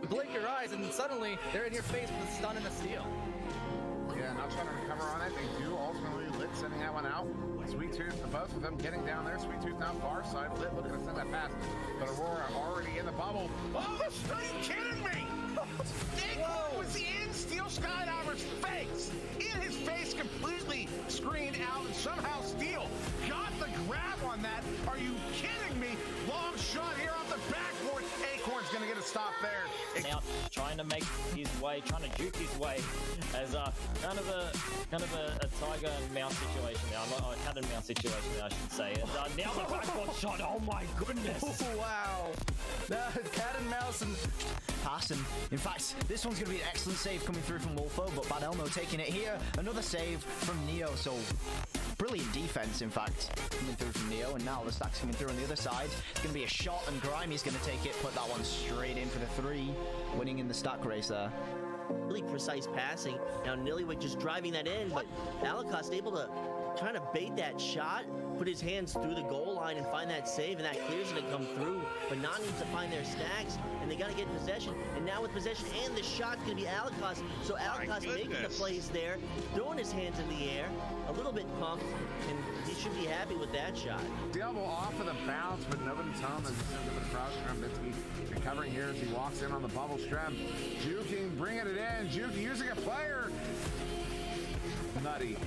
Blink your eyes and suddenly they're in your face with a stun and a steal. Yeah, not trying to recover on it. They do ultimately Lit sending that one out. Sweet Tooth, both of them getting down there. Sweet Tooth now far side. Lit looking to send that pass. But Aurora already in the bubble. Oh, are you kidding me? It was in Steel Skydiver's face. In his face, completely screened out, and somehow Steel got the grab on that. Are you kidding me? Long shot here off the backboard. Acorn's gonna get a stop there. Out trying to make his way, trying to juke his way as kind of a tiger and mouse situation now, a cat and mouse situation I should say. And now the backboard shot. Oh my goodness! Oh, wow, cat and mouse and pass. And in fact, this one's going to be an excellent save coming through from Wolfo, but Bad Elmo taking it here. Another save from Neo. So brilliant defense, in fact, coming through from Neo, and now the stack's coming through on the other side. It's going to be a shot, and Grimey's going to take it, put that one straight in for the 3, winning in the stack race there. Really precise passing. Now Nillywick just driving that in, but Alacost able to trying to bait that shot, put his hands through the goal line and find that save, and that clears it to come through. But Not needs to find their stacks, and they got to get possession. And now with possession and the shot's going to be Alacost. So Alacost making the plays there, throwing his hands in the air, a little bit pumped, and he should be happy with that shot. Diablo off of the bounce, but nobody's home. There's a bit of crouch. Strembitsky recovering here as he walks in on the bubble. Strem juking, bringing it in. Juke using a player. Nutty.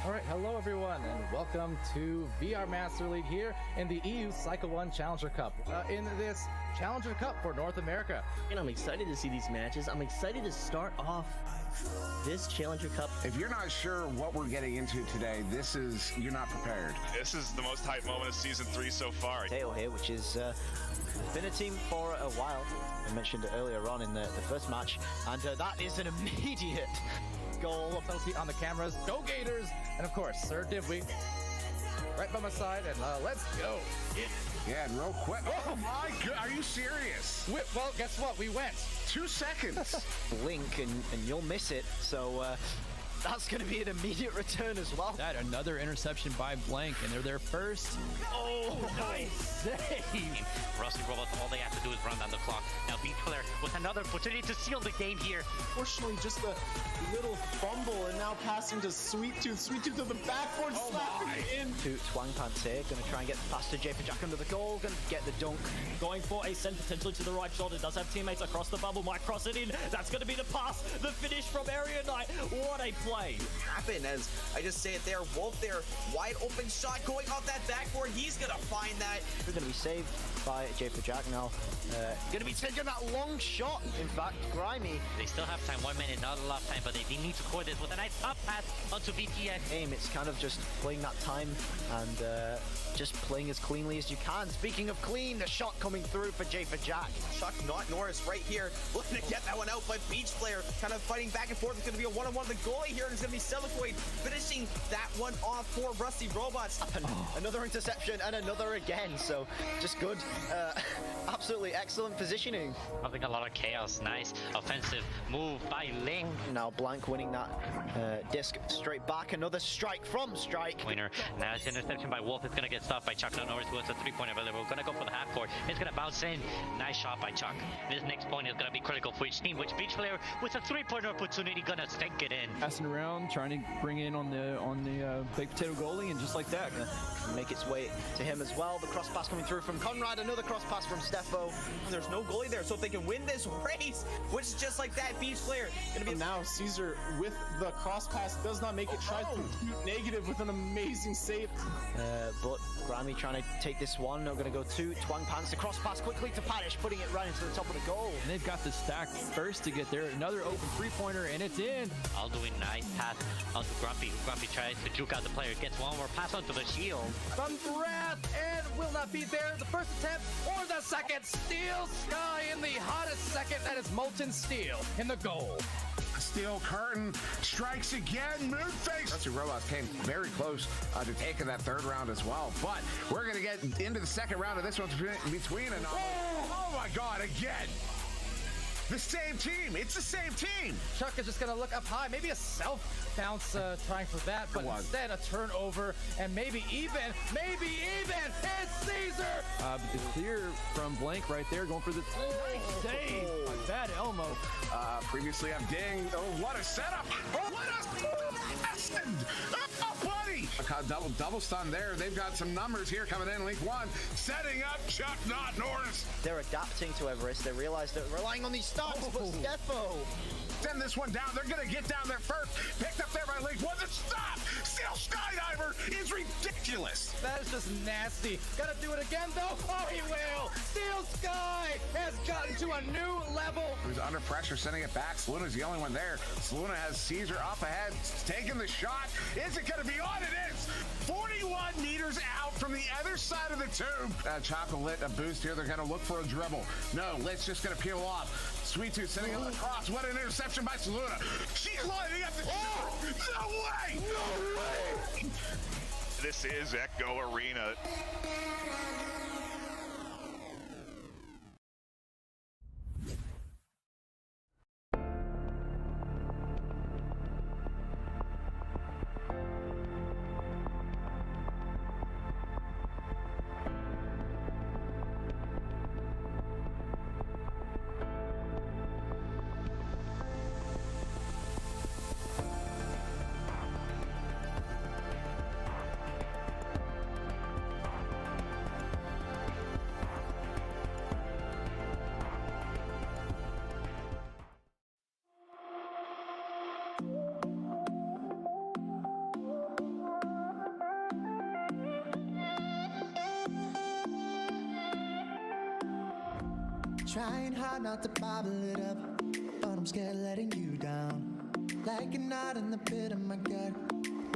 All right, hello everyone, and welcome to VR Master League here in the EU Cycle 1 Challenger Cup. In this Challenger Cup for North America. And I'm excited to see these matches. I'm excited to start off this Challenger Cup. If you're not sure what we're getting into today, you're not prepared. This is the most hype moment of Season 3 so far. Teo here, which is been a team for a while. I mentioned it earlier on in the first match, and that is an immediate goal. Penalty on the cameras. Go Gators! And of course, Sir Divwy right by my side, and let's go. Yeah, and real quick. Oh my God, are you serious? Well, guess what? We went 2 seconds. Blink and you'll miss it. So that's going to be an immediate return as well. That another interception by Blank, and they're their first. Oh, nice save! Rusty Robots, all they have to do is run down the clock. Now B-Player with another opportunity to seal the game here. Fortunately, just a little fumble, and now passing to Sweet Tooth. Sweet Tooth to the backboard, slapping it in. To Twang Pants here, going to try and get past to J for Jack under the goal, going to get the dunk. Going for a send potentially to the right shoulder. Does have teammates across the bubble. Might cross it in. That's going to be the pass. The finish from Area Knight. What a play. Happen as I just say it there. Wolf there, wide open shot going off that backboard. He's going to find that. We're going to be saved by J for Jack now. Going to be taking that long shot, in fact. Grimey. They still have time, 1 minute, not a lot of time, but they need to core this with a nice up pass onto BTX. Aim, it's kind of just playing that time and just playing as cleanly as you can. Speaking of clean, the shot coming through for J for Jack. Chuck Not Norris right here, looking to get that one out, but Beach Player kind of fighting back and forth. It's going to be a one-on-one with the goalie here, and it's going to be Celicoid finishing that one off for Rusty Robots. And another interception and another again, so just good Absolutely excellent positioning. Having a lot of chaos. Nice offensive move by Ling. Now Blank winning that disc straight back. Another strike from Strike. Winner. Now it's interception by Wolf. It's gonna get stopped by Chuck. No, Norris wants a 3-point available. We're gonna go for the half court. It's gonna bounce in. Nice shot by Chuck. This next point is gonna be critical for each team. Which Beach player with a 3-point opportunity gonna stink it in? Passing around, trying to bring in on the baked potato goalie, and just like that, Make its way to him as well. The cross pass coming through from Conrad. Another cross pass from Steffo. There's no goalie there, so if they can win this race, which is just like that Beach player, gonna be now Caesar with the cross pass does not make it. Tries to shoot negative with an amazing save. But Grammy trying to take this one. Now going to go to Twang Pants. The cross pass quickly to Padish, putting it right into the top of the goal. and they've got the stack first to get there. Another open 3-pointer, and it's in. All doing nice pass onto Grumpy. Grumpy tries to juke out the player. Gets one more pass onto the shield. From Wrath, and will not be there. The first attempt or the second. Steel Sky in the hottest second. That is Molten Steel in the goal. Steel Curtain strikes again. Moonface. Rusty Robots came very close to taking that third round as well. But we're going to get into the second round of this one between and oh my God, again. The same team. It's the same team. Chuck is just going to look up high. Maybe a self-bounce trying for that, but instead a turnover and maybe even. It's Caesar. But the clear from Blank right there, going for the nice save by Bad Elmo. Previously I'm ding. Oh, what a setup. Oh, what a lesson. Oh, buddy. Double stun there. They've got some numbers here coming in. Link 1 setting up Chuck, not Norris. They're adapting to Everest. They realize they're relying on these stops, but Steffo. Send this one down. They're going to get down there first. Picked up there by Link 1. The stop. Steel Skydiver is ridiculous. That is just nasty. Gotta do it again, though. Oh, he will. Steel Sky has gotten to a new level. He's under pressure, sending it back. Saluna's the only one there. Saluna has Caesar up ahead, taking the shot. Is it going to be on? It is. 41 meters out from the other side of the tube. Chocolate, a boost here. They're going to look for a dribble. No, Lit's just going to peel off. Sweet Tooth sending it across. What an interception by Saluna. She's lining up the shot. No way. No way. This is Echo Arena. Trying hard not to bottle it up, but I'm scared of letting you down. Like a knot in the pit of my gut,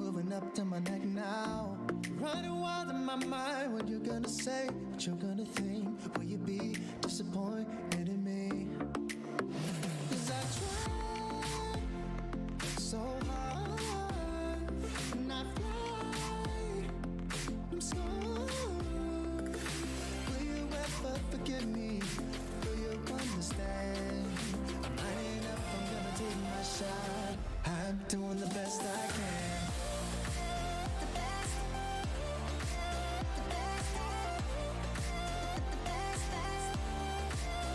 moving up to my neck now. Running wild in my mind, what you gonna say, what you gonna think. Will you be disappointed in me? 'Cause I tried so hard, and I fly, I'm scared. Will you ever forgive me? Understand, I'm lining up, I'm gonna take my shot. I'm doing the best I can.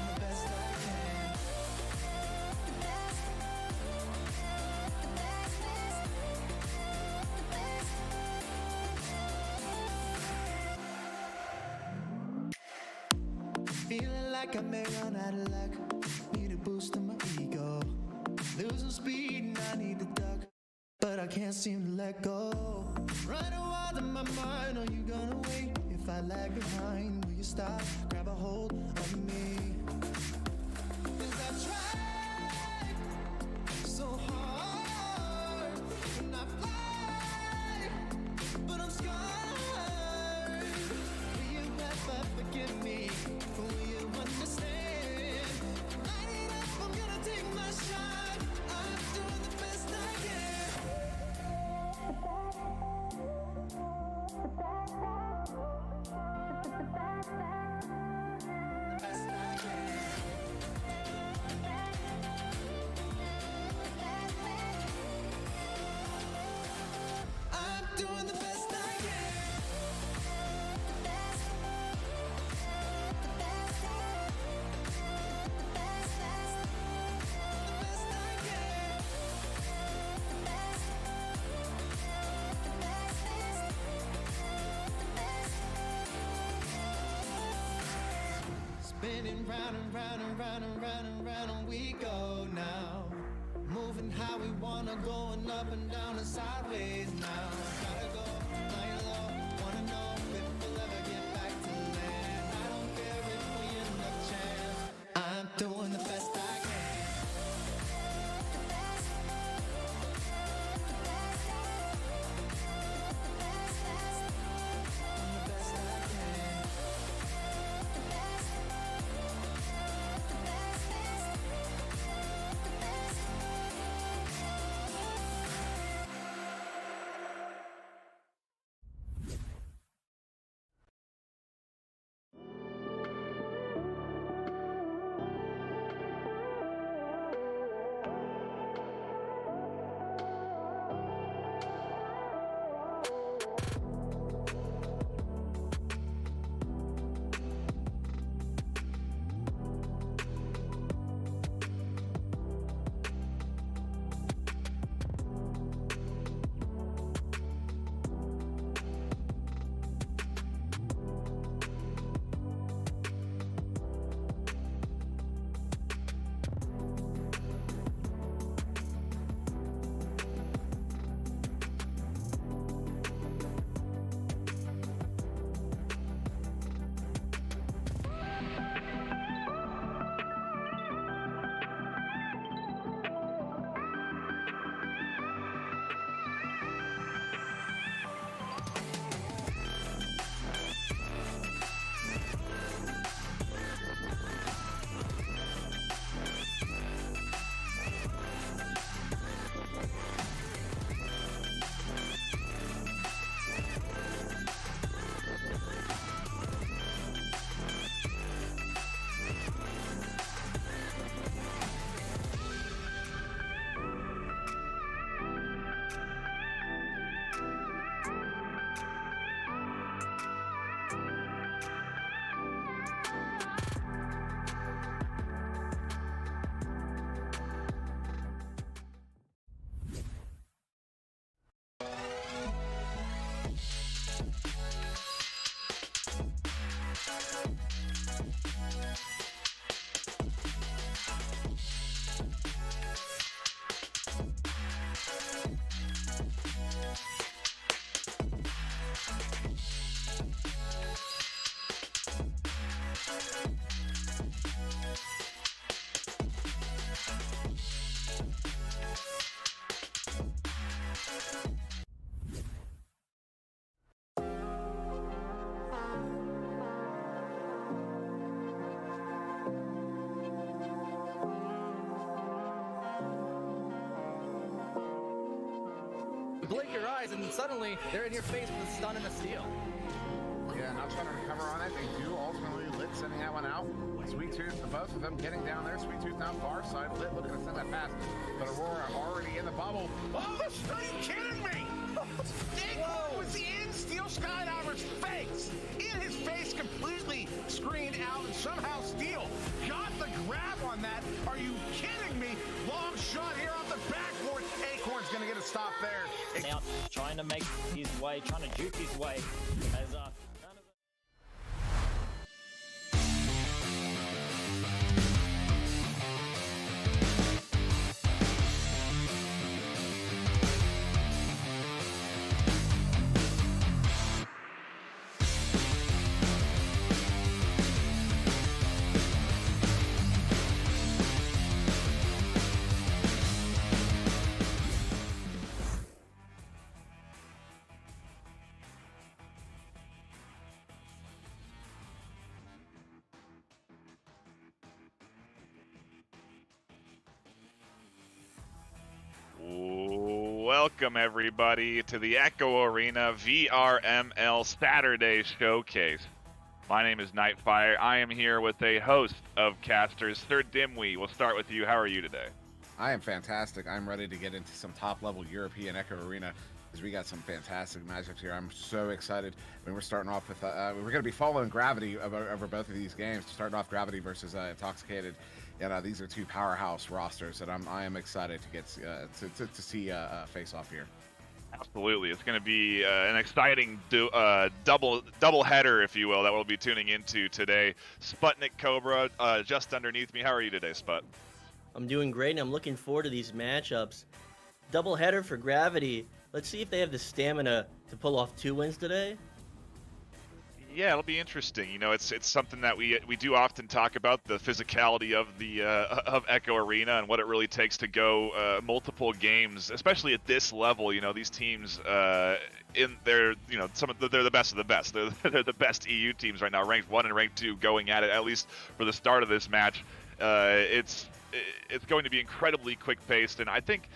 The best I can. Feeling like I may run out of luck. Need a boost in my ego. Losing speed and I need to duck, but I can't seem to let go. Running wild in my mind, are you gonna wait? If I lag behind, will you stop? Grab a hold of me. 'Cause I tried so hard, and I fly, but I'm scarred. Will you ever forgive me? Will you understand? Light it up, I'm gonna take my shot. I'm doing the best I can. The Spinning round and round and round and round and round and we go now. Moving how we wanna, going up and down and sideways now. Gotta go, flying low, wanna know if we'll ever get back to land. I don't care if we end up chance. I'm doing the best I can. Blink your eyes and suddenly they're in your face with a stun and a steal. Yeah, not trying to recover on it. They do ultimately Lit sending that one out. Sweet Tooth, the both of them getting down there. Sweet Tooth now far side. Lit looking to send that pass, but Aurora already in the bubble. Oh, are you kidding me? Nick was in Steel Skydiver's face. In his face, completely screened out, and somehow Steel got the grab on that. Are you kidding me? Long shot here off the backboard. Acorn's gonna get a stop there. Now trying to make his way, trying to juke his way as Welcome, everybody, to the Echo Arena VRML Saturday Showcase. My name is Nightfire. I am here with a host of casters. Sir Dimwee, we'll start with you. How are you today? I am fantastic. I'm ready to get into some top-level European Echo Arena because we got some fantastic matchups here. I'm so excited. I mean, we're starting off with, we're going to be following Gravity over both of these games. Starting off Gravity versus Intoxicated. And these are two powerhouse rosters that I am excited to get to see face off here. Absolutely, it's going to be an exciting double header, if you will, that we'll be tuning into today. Sputnik Cobra, just underneath me. How are you today, Sput? I'm doing great, and I'm looking forward to these matchups. Doubleheader for Gravity. Let's see if they have the stamina to pull off 2 wins today. Yeah, it'll be interesting. You know, it's something that we do often talk about, the physicality of the of Echo Arena and what it really takes to go multiple games, especially at this level. You know, these teams in their, you know, they're the best of the best. They're the best EU teams right now, ranked 1 and ranked 2, going at it at least for the start of this match. It's going to be incredibly quick paced, and I think.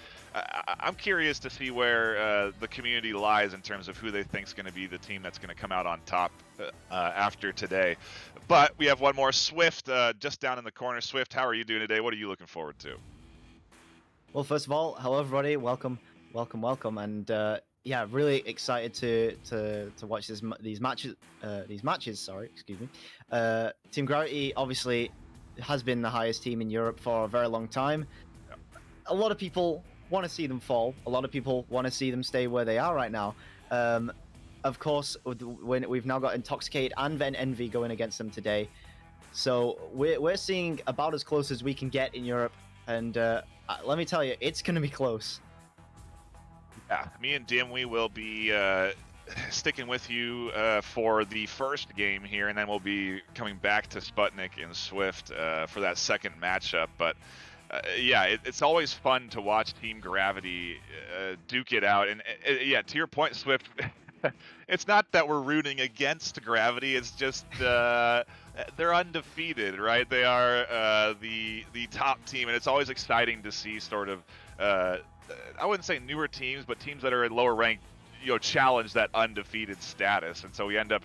I'm curious to see where the community lies in terms of who they think is going to be the team that's going to come out on top after today. But we have one more. Swift, just down in the corner. Swift, how are you doing today? What are you looking forward to? Well, first of all, hello everybody. Welcome, and yeah, really excited to watch these matches. Sorry, excuse me. Team Gravity obviously has been the highest team in Europe for a very long time. Yep. A lot of people want to see them fall. A lot of people want to see them stay where they are right now. Of course, when we've now got Intoxicate and then Envy going against them today, so we're seeing about as close as we can get in Europe. And let me tell you, it's going to be close. Yeah, me and Dimwee will be sticking with you for the first game here, and then we'll be coming back to Sputnik and Swift for that second matchup. But yeah, it's always fun to watch Team Gravity duke it out. And yeah, to your point, Swift, it's not that we're rooting against Gravity. It's just they're undefeated, right? They are the top team, and it's always exciting to see sort of, I wouldn't say newer teams, but teams that are at lower rank, you know, challenge that undefeated status. And so we end up,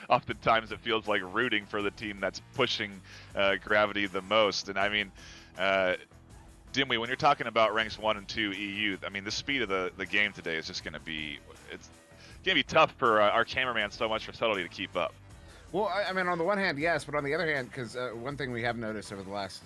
oftentimes it feels like rooting for the team that's pushing Gravity the most. And I mean, Dimwee, when you're talking about ranks 1 and 2 EU, I mean, the speed of the game today is just going to be, it's going to be tough for our cameraman so much for subtlety to keep up. Well, I mean, on the one hand, yes, but on the other hand, because one thing we have noticed over the last,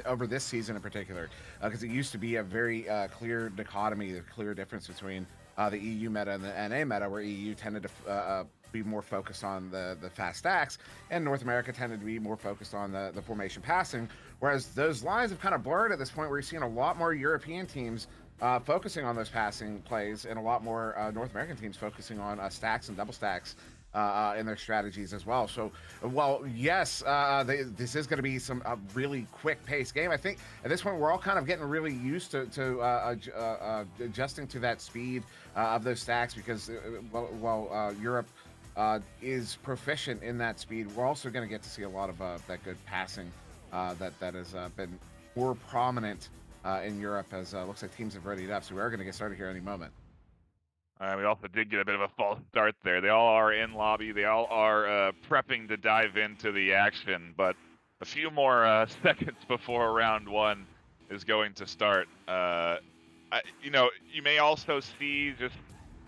over this season in particular, because it used to be a very clear dichotomy, a clear difference between the EU meta and the NA meta, where EU tended to be more focused on the fast stacks, and North America tended to be more focused on the formation passing, whereas those lines have kind of blurred at this point, where you're seeing a lot more European teams focusing on those passing plays, and a lot more North American teams focusing on stacks and double stacks in their strategies as well. So, well, yes, this is going to be a really quick-paced game. I think at this point we're all kind of getting really used to adjusting to that speed of those stacks, because while Europe is proficient in that speed, we're also going to get to see a lot of that good passing that has been more prominent in Europe, as looks like teams have readied up. So we are going to get started here any moment. We also did get a bit of a false start there. They all are in lobby. They all are prepping to dive into the action, but a few more seconds before round 1 is going to start. You know, you may also see just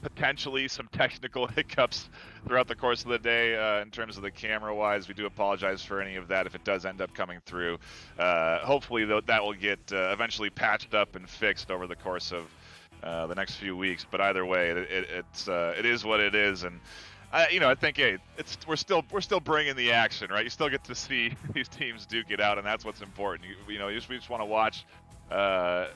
potentially some technical hiccups throughout the course of the day in terms of the camera-wise. We do apologize for any of that if it does end up coming through. Hopefully, that will get eventually patched up and fixed over the course of the next few weeks. But either way, it is what it is, and you know, I think, hey, we're still bringing the action, right? You still get to see these teams duke it out, and that's what's important. You know, we just want to watch the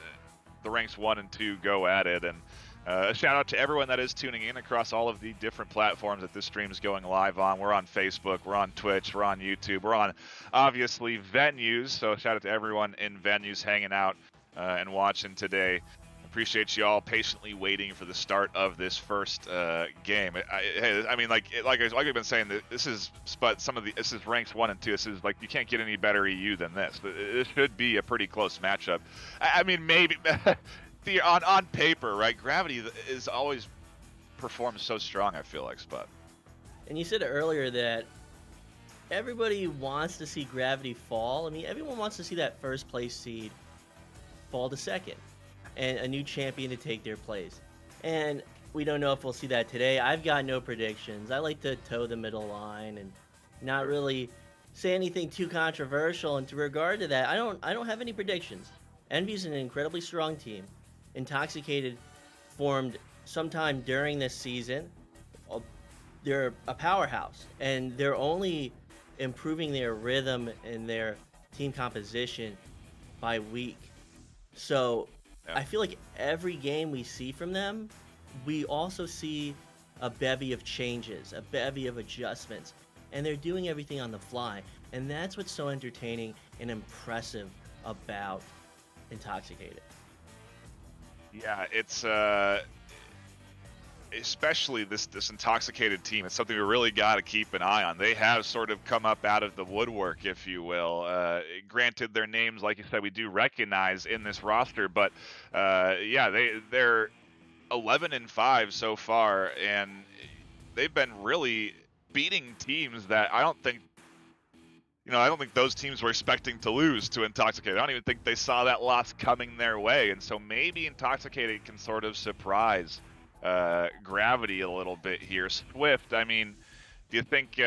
ranks 1 and 2 go at it. And a shout out to everyone that is tuning in across all of the different platforms that this stream is going live on. We're on Facebook, we're on Twitch, we're on YouTube, we're on obviously venues. So shout out to everyone in venues hanging out and watching today. Appreciate you all patiently waiting for the start of this first game. I mean, like I've been saying, this is ranks 1 and 2. This is like, you can't get any better EU than this. This should be a pretty close matchup. I mean, maybe on paper, right? Gravity is always performs so strong, I feel like, Spud. And you said earlier that everybody wants to see Gravity fall. I mean, everyone wants to see that first place seed fall to second, and a new champion to take their place. And we don't know if we'll see that today. I've got no predictions. I like to toe the middle line and not really say anything too controversial. And to regard to that, I don't have any predictions. Envy's an incredibly strong team. Intoxicated formed sometime during this season, they're a powerhouse, and they're only improving their rhythm and their team composition by week. So I feel like every game we see from them, we also see a bevy of changes, a bevy of adjustments, and they're doing everything on the fly. And that's what's so entertaining and impressive about Intoxicated. Yeah, it's especially this Intoxicated team. It's something we really got to keep an eye on. They have sort of come up out of the woodwork, if you will. Granted, their names, like you said, we do recognize in this roster, but yeah, they're 11-5 so far, and they've been really beating teams that I don't think those teams were expecting to lose to Intoxicated. I don't even think they saw that loss coming their way, and so maybe Intoxicated can sort of surprise Gravity a little bit here. Swift, I mean, do you think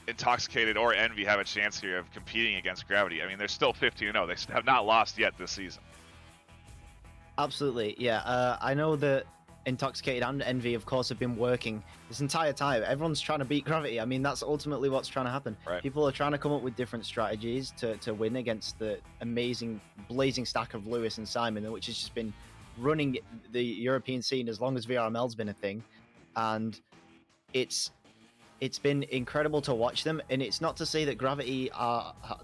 Intoxicated or Envy have a chance here of competing against Gravity? I mean, they're still 15-0. They have not lost yet this season. Absolutely, yeah. I know that Intoxicated and Envy, of course, have been working this entire time. Everyone's trying to beat Gravity. I mean, that's ultimately what's trying to happen. Right. People are trying to come up with different strategies to win against the amazing, blazing stack of Lewis and Simon, which has just been running the European scene as long as VRML's been a thing. And it's been incredible to watch them. And it's not to say that Gravity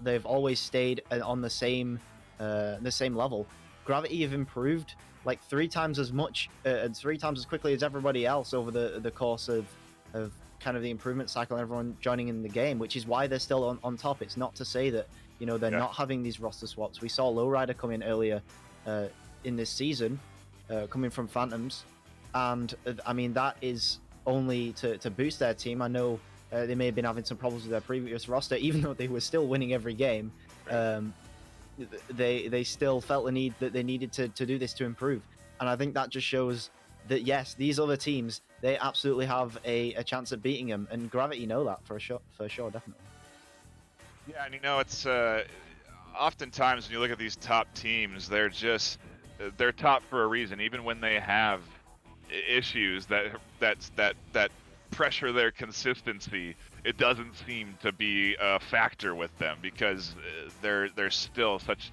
they've always stayed on the same level. Gravity have improved like 3 times as much and 3 times as quickly as everybody else over the course of kind of the improvement cycle and everyone joining in the game, which is why they're still on top. It's not to say that, they're not having these roster swaps. We saw Lowrider come in earlier in this season, coming from Phantoms, and I mean, that is only to boost their team. I know they may have been having some problems with their previous roster, even though they were still winning every game. They still felt the need that they needed to do this to improve, and I think that just shows that yes, these other teams, they absolutely have a chance at beating them, and Gravity know that for sure, definitely. Yeah, and it's oftentimes when you look at these top teams, they're top for a reason, even when they have issues that pressure their consistency. It doesn't seem to be a factor with them because they're still such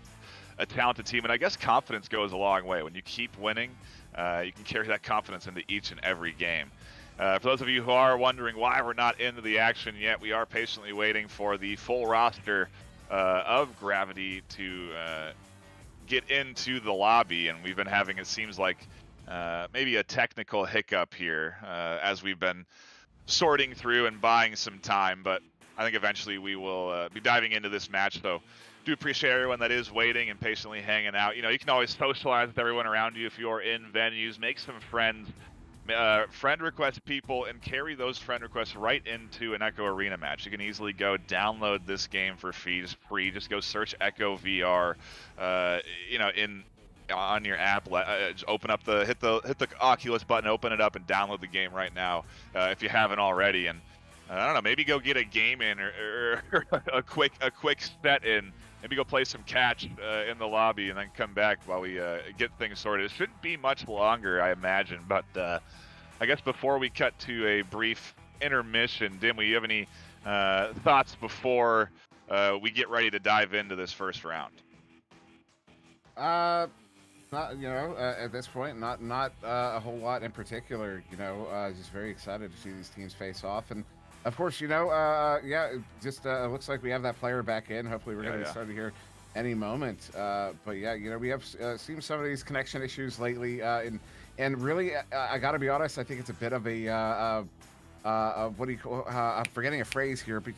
a talented team, and I guess confidence goes a long way. When you keep winning, you can carry that confidence into each and every game. For those of you who are wondering why we're not into the action yet, we are patiently waiting for the full roster of Gravity to get into the lobby, and we've been having, it seems like, maybe a technical hiccup here as we've been sorting through and buying some time, but I think eventually we will be diving into this match. So do appreciate everyone that is waiting and patiently hanging out. You can always socialize with everyone around you if you're in venues, make some friends, friend request people, and carry those friend requests right into an Echo Arena match. You can easily go download this game for free. Just go search Echo VR, on your app. Just open up hit the Oculus button, open it up, and download the game right now if you haven't already. And I don't know, maybe go get a game in or a quick set in. Maybe go play some catch in the lobby and then come back while we get things sorted. It shouldn't be much longer, I imagine. But I guess before we cut to a brief intermission, Dimwee, you have any thoughts before we get ready to dive into this first round? Not, at this point, not a whole lot in particular. Just very excited to see these teams face off, and of course, just looks like we have that player back in. Hopefully, we're going to get started here any moment. But yeah, we have seen some of these connection issues lately, and really, I got to be honest, I think it's a bit of a what do you call? I'm forgetting a phrase here, but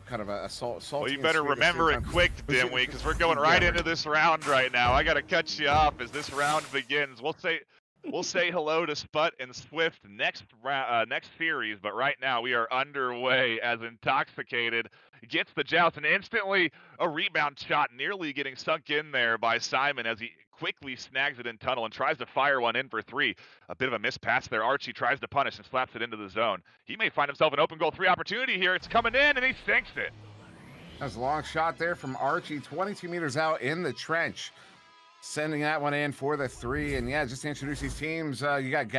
kind of a salty. Well, you better remember it quick, Dimwee, because we're going right into this round right now. I got to cut you off as this round begins. We'll say hello to Sput and Swift next series, but right now we are underway as Intoxicated gets the joust, and instantly a rebound shot nearly getting sunk in there by Simon as he quickly snags it in tunnel and tries to fire one in for 3. A bit of a miss pass there. Archie tries to punish and slaps it into the zone. He may find himself an open goal 3 opportunity here. It's coming in, and he sinks it. That's a long shot there from Archie, 22 meters out in the trench. sending that one in for the 3. And yeah, just to introduce these teams, you got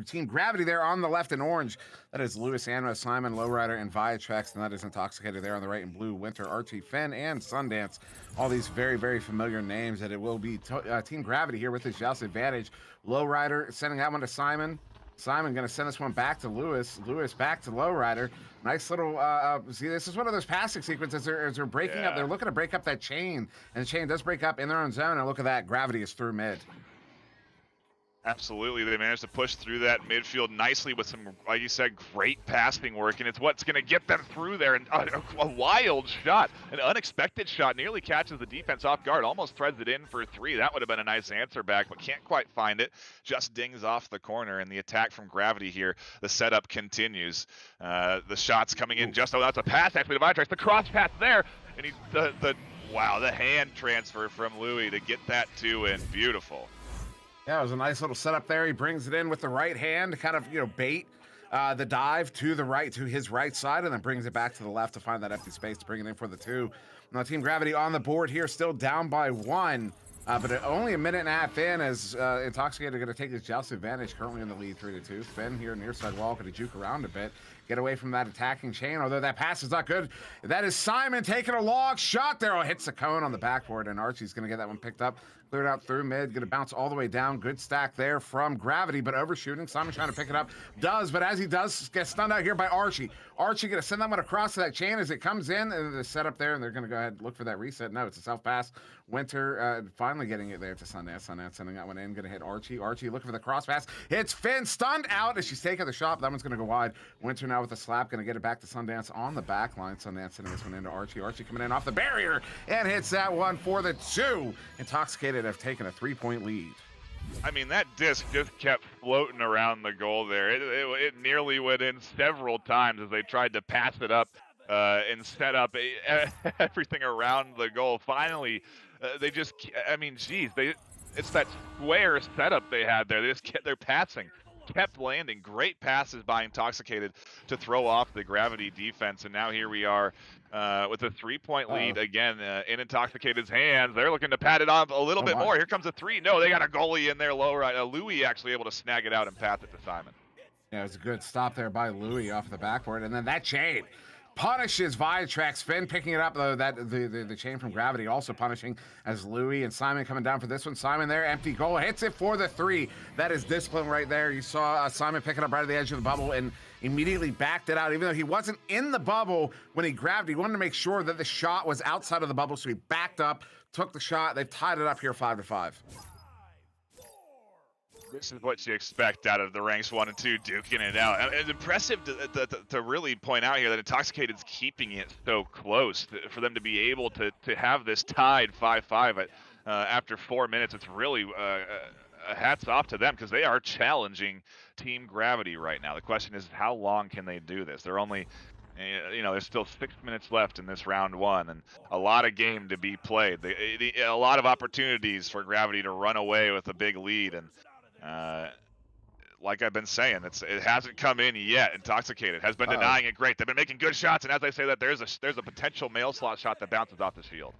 Team Gravity there on the left in orange. That is Lewis, Anno, Simon, Lowrider, and Viatrax. And that is Intoxicated there on the right in blue, Winter, Archie, Finn, and Sundance. All these very, very familiar names. That it will be Team Gravity here with his Joust advantage. Lowrider sending that one to Simon. Simon going to send this one back to Lewis. Lewis back to Lowrider. Nice little, see, this is one of those passing sequences as they're breaking up. They're looking to break up that chain, and the chain does break up in their own zone. And look at that, Gravity is through mid. Absolutely, they managed to push through that midfield nicely with some, like you said, great passing work, and it's what's going to get them through there. And a wild shot, an unexpected shot, nearly catches the defense off guard, almost threads it in for 3. That would have been a nice answer back, but can't quite find it. Just dings off the corner, and the attack from Gravity here, the setup continues. The shots coming in just, that's a pass actually to Viatrax, the cross pass there, and wow, the hand transfer from Louis to get that 2 in, beautiful. Yeah, it was a nice little setup there. He brings it in with the right hand to kind of, bait the dive to the right, to his right side, and then brings it back to the left to find that empty space to bring it in for the 2. Now, Team Gravity on the board here, still down by 1, but only a minute and a half in as Intoxicated going to take his Joust advantage, currently in the lead 3-2. Finn here near side wall, going to juke around a bit, get away from that attacking chain, although that pass is not good. That is Simon taking a long shot there. Oh, hits the cone on the backboard, and Archie's going to get that one picked up. Cleared out through mid, going to bounce all the way down. Good stack there from Gravity, but overshooting. Simon trying to pick it up. Does, but as he does, gets stunned out here by Archie. Archie going to send that one across to that chain as it comes in, and the setup there, and they're going to go ahead and look for that reset. No, it's a self-pass. Winter finally getting it there to Sundance. Sundance sending that one in, going to hit Archie. Archie looking for the cross pass. It's Finn, stunned out as she's taking the shot. That one's going to go wide. Winter now with the slap, going to get it back to Sundance on the back line. Sundance sending this one into Archie. Archie coming in off the barrier and hits that one for the 2. Intoxicated have taken a 3-point lead. I mean, that disc just kept floating around the goal there. It nearly went in several times as they tried to pass it up and set up everything around the goal. Finally, they just, I mean, geez, it's that square setup they had there. They just kept their passing. Kept landing. Great passes by Intoxicated to throw off the Gravity defense. And now here we are with a 3-point lead again in Intoxicated's hands. They're looking to pat it on a little bit more. Here comes a 3. No, they got a goalie in there low right. Louis actually able to snag it out and pass it to Simon. Yeah, it was a good stop there by Louis off the backboard. And then that chain punishes Viatrax. Finn picking it up, though. That the chain from Gravity also punishing as Louis and Simon coming down for this one. Simon there, empty goal, hits it for the 3. That is discipline right there. You saw Simon picking up right at the edge of the bubble and immediately backed it out. Even though he wasn't in the bubble when he grabbed, he wanted to make sure that the shot was outside of the bubble, so he backed up, took the shot. They've tied it up here 5-5. This is what you expect out of the ranks 1 and 2 duking it out. It's impressive to really point out here that Intoxicated's keeping it so close for them to be able to have this tied 5-5 after 4 minutes. It's really hats off to them because they are challenging Team Gravity right now. The question is, how long can they do this? They're only, there's still 6 minutes left in this round 1 and a lot of game to be played. A lot of opportunities for Gravity to run away with a big lead, and like I've been saying, it hasn't come in yet. Intoxicated has been denying it great. They've been making good shots, and as I say that, there's a potential mail slot shot that bounces off the shield.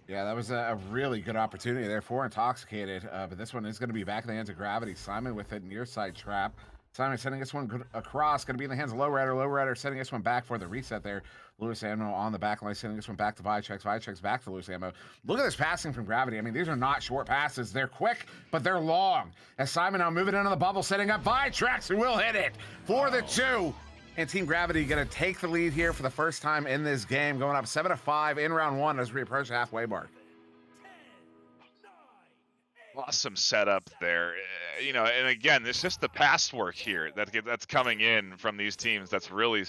Yeah, that was a really good opportunity there for Intoxicated, but this one is going to be back in the hands of Gravity. Simon with a near side trap. Simon sending this one across, going to be in the hands of Lowrider. Lowrider sending this one back for the reset there. Lewis Ammo on the back line, sending this one back to Viatrax. Viatrax back to Lewis Ammo. Look at this passing from Gravity. I mean, these are not short passes. They're quick, but they're long. As Simon now moving into the bubble, setting up Viatrax, who will hit it for the 2. And Team Gravity going to take the lead here for the first time in this game, going up 7-5 in round 1 as we approach the halfway mark. Awesome setup there, and again, it's just the pass work here that's coming in from these teams that's really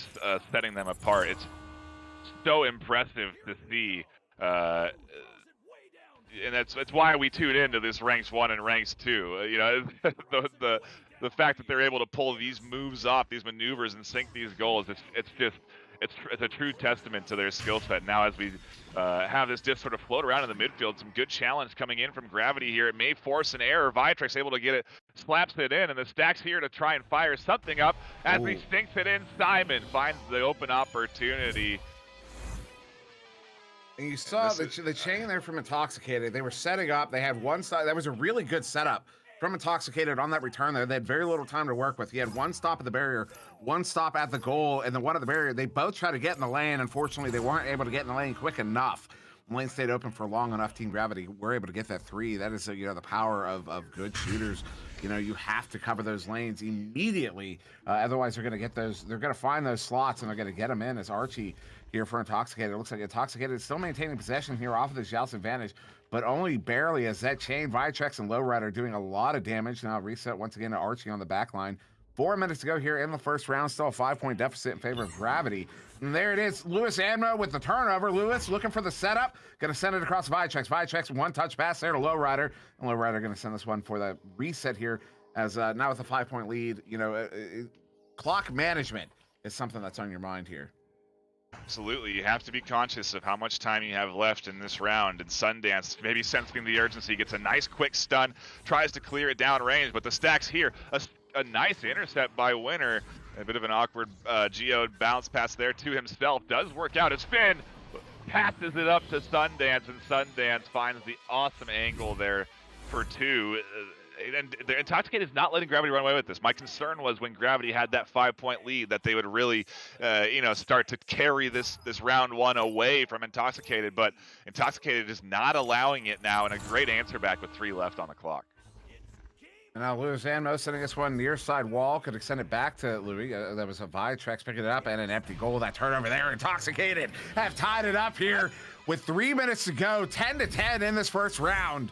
setting them apart. It's so impressive to see, and it's why we tune into this ranks 1 and ranks 2. The fact that they're able to pull these moves off, these maneuvers, and sink these goals, it's a true testament to their skill set. Now, as we have this disc sort of float around in the midfield, some good challenge coming in from Gravity here. It may force an error. Viatrax able to get it, slaps it in, and the stack's here to try and fire something up as he sinks it in. Simon finds the open opportunity. And you saw the chain there from Intoxicated. They were setting up. They had one side. That was a really good setup from Intoxicated on that return there. They had very little time to work with. He had one stop at the barrier, one stop at the goal, and then one at the barrier. They both tried to get in the lane. Unfortunately, they weren't able to get in the lane quick enough. The lane stayed open for long enough. Team Gravity were able to get that 3. That is, the power of good shooters. You have to cover those lanes immediately. Otherwise, they're going to get those. They're going to find those slots, and they're going to get them in. As Archie here for Intoxicated. It looks like Intoxicated is still maintaining possession here off of the Joust advantage, but only barely, as that chain, Vitrex and Lowrider doing a lot of damage. Now reset once again to Archie on the back line. 4 minutes to go here in the first round. Still a 5-point deficit in favor of Gravity. And there it is. Lewis Ammo with the turnover. Lewis looking for the setup. Going to send it across Vitrex. Vitrex, one touch pass there to Lowrider. And Lowrider going to send this one for the reset here. As now with a 5-point lead, clock management is something that's on your mind here. Absolutely. You have to be conscious of how much time you have left in this round. And Sundance, maybe sensing the urgency, gets a nice quick stun, tries to clear it down range, but the stacks here. A nice intercept by Winner. A bit of an awkward geode bounce pass there to himself. Does work out. As Finn passes it up to Sundance, and Sundance finds the awesome angle there for 2. And the Intoxicated is not letting Gravity run away with this. My concern was when Gravity had that 5-point lead that they would really, start to carry this round 1 away from Intoxicated. But Intoxicated is not allowing it now, and a great answer back with 3 left on the clock. And now Lewis Ammo sending this one near side wall. Could extend it back to Louis. That was a Vitrex picking it up, and an empty goal. That turnover there. Intoxicated have tied it up here with 3 minutes to go. 10-10 in this first round.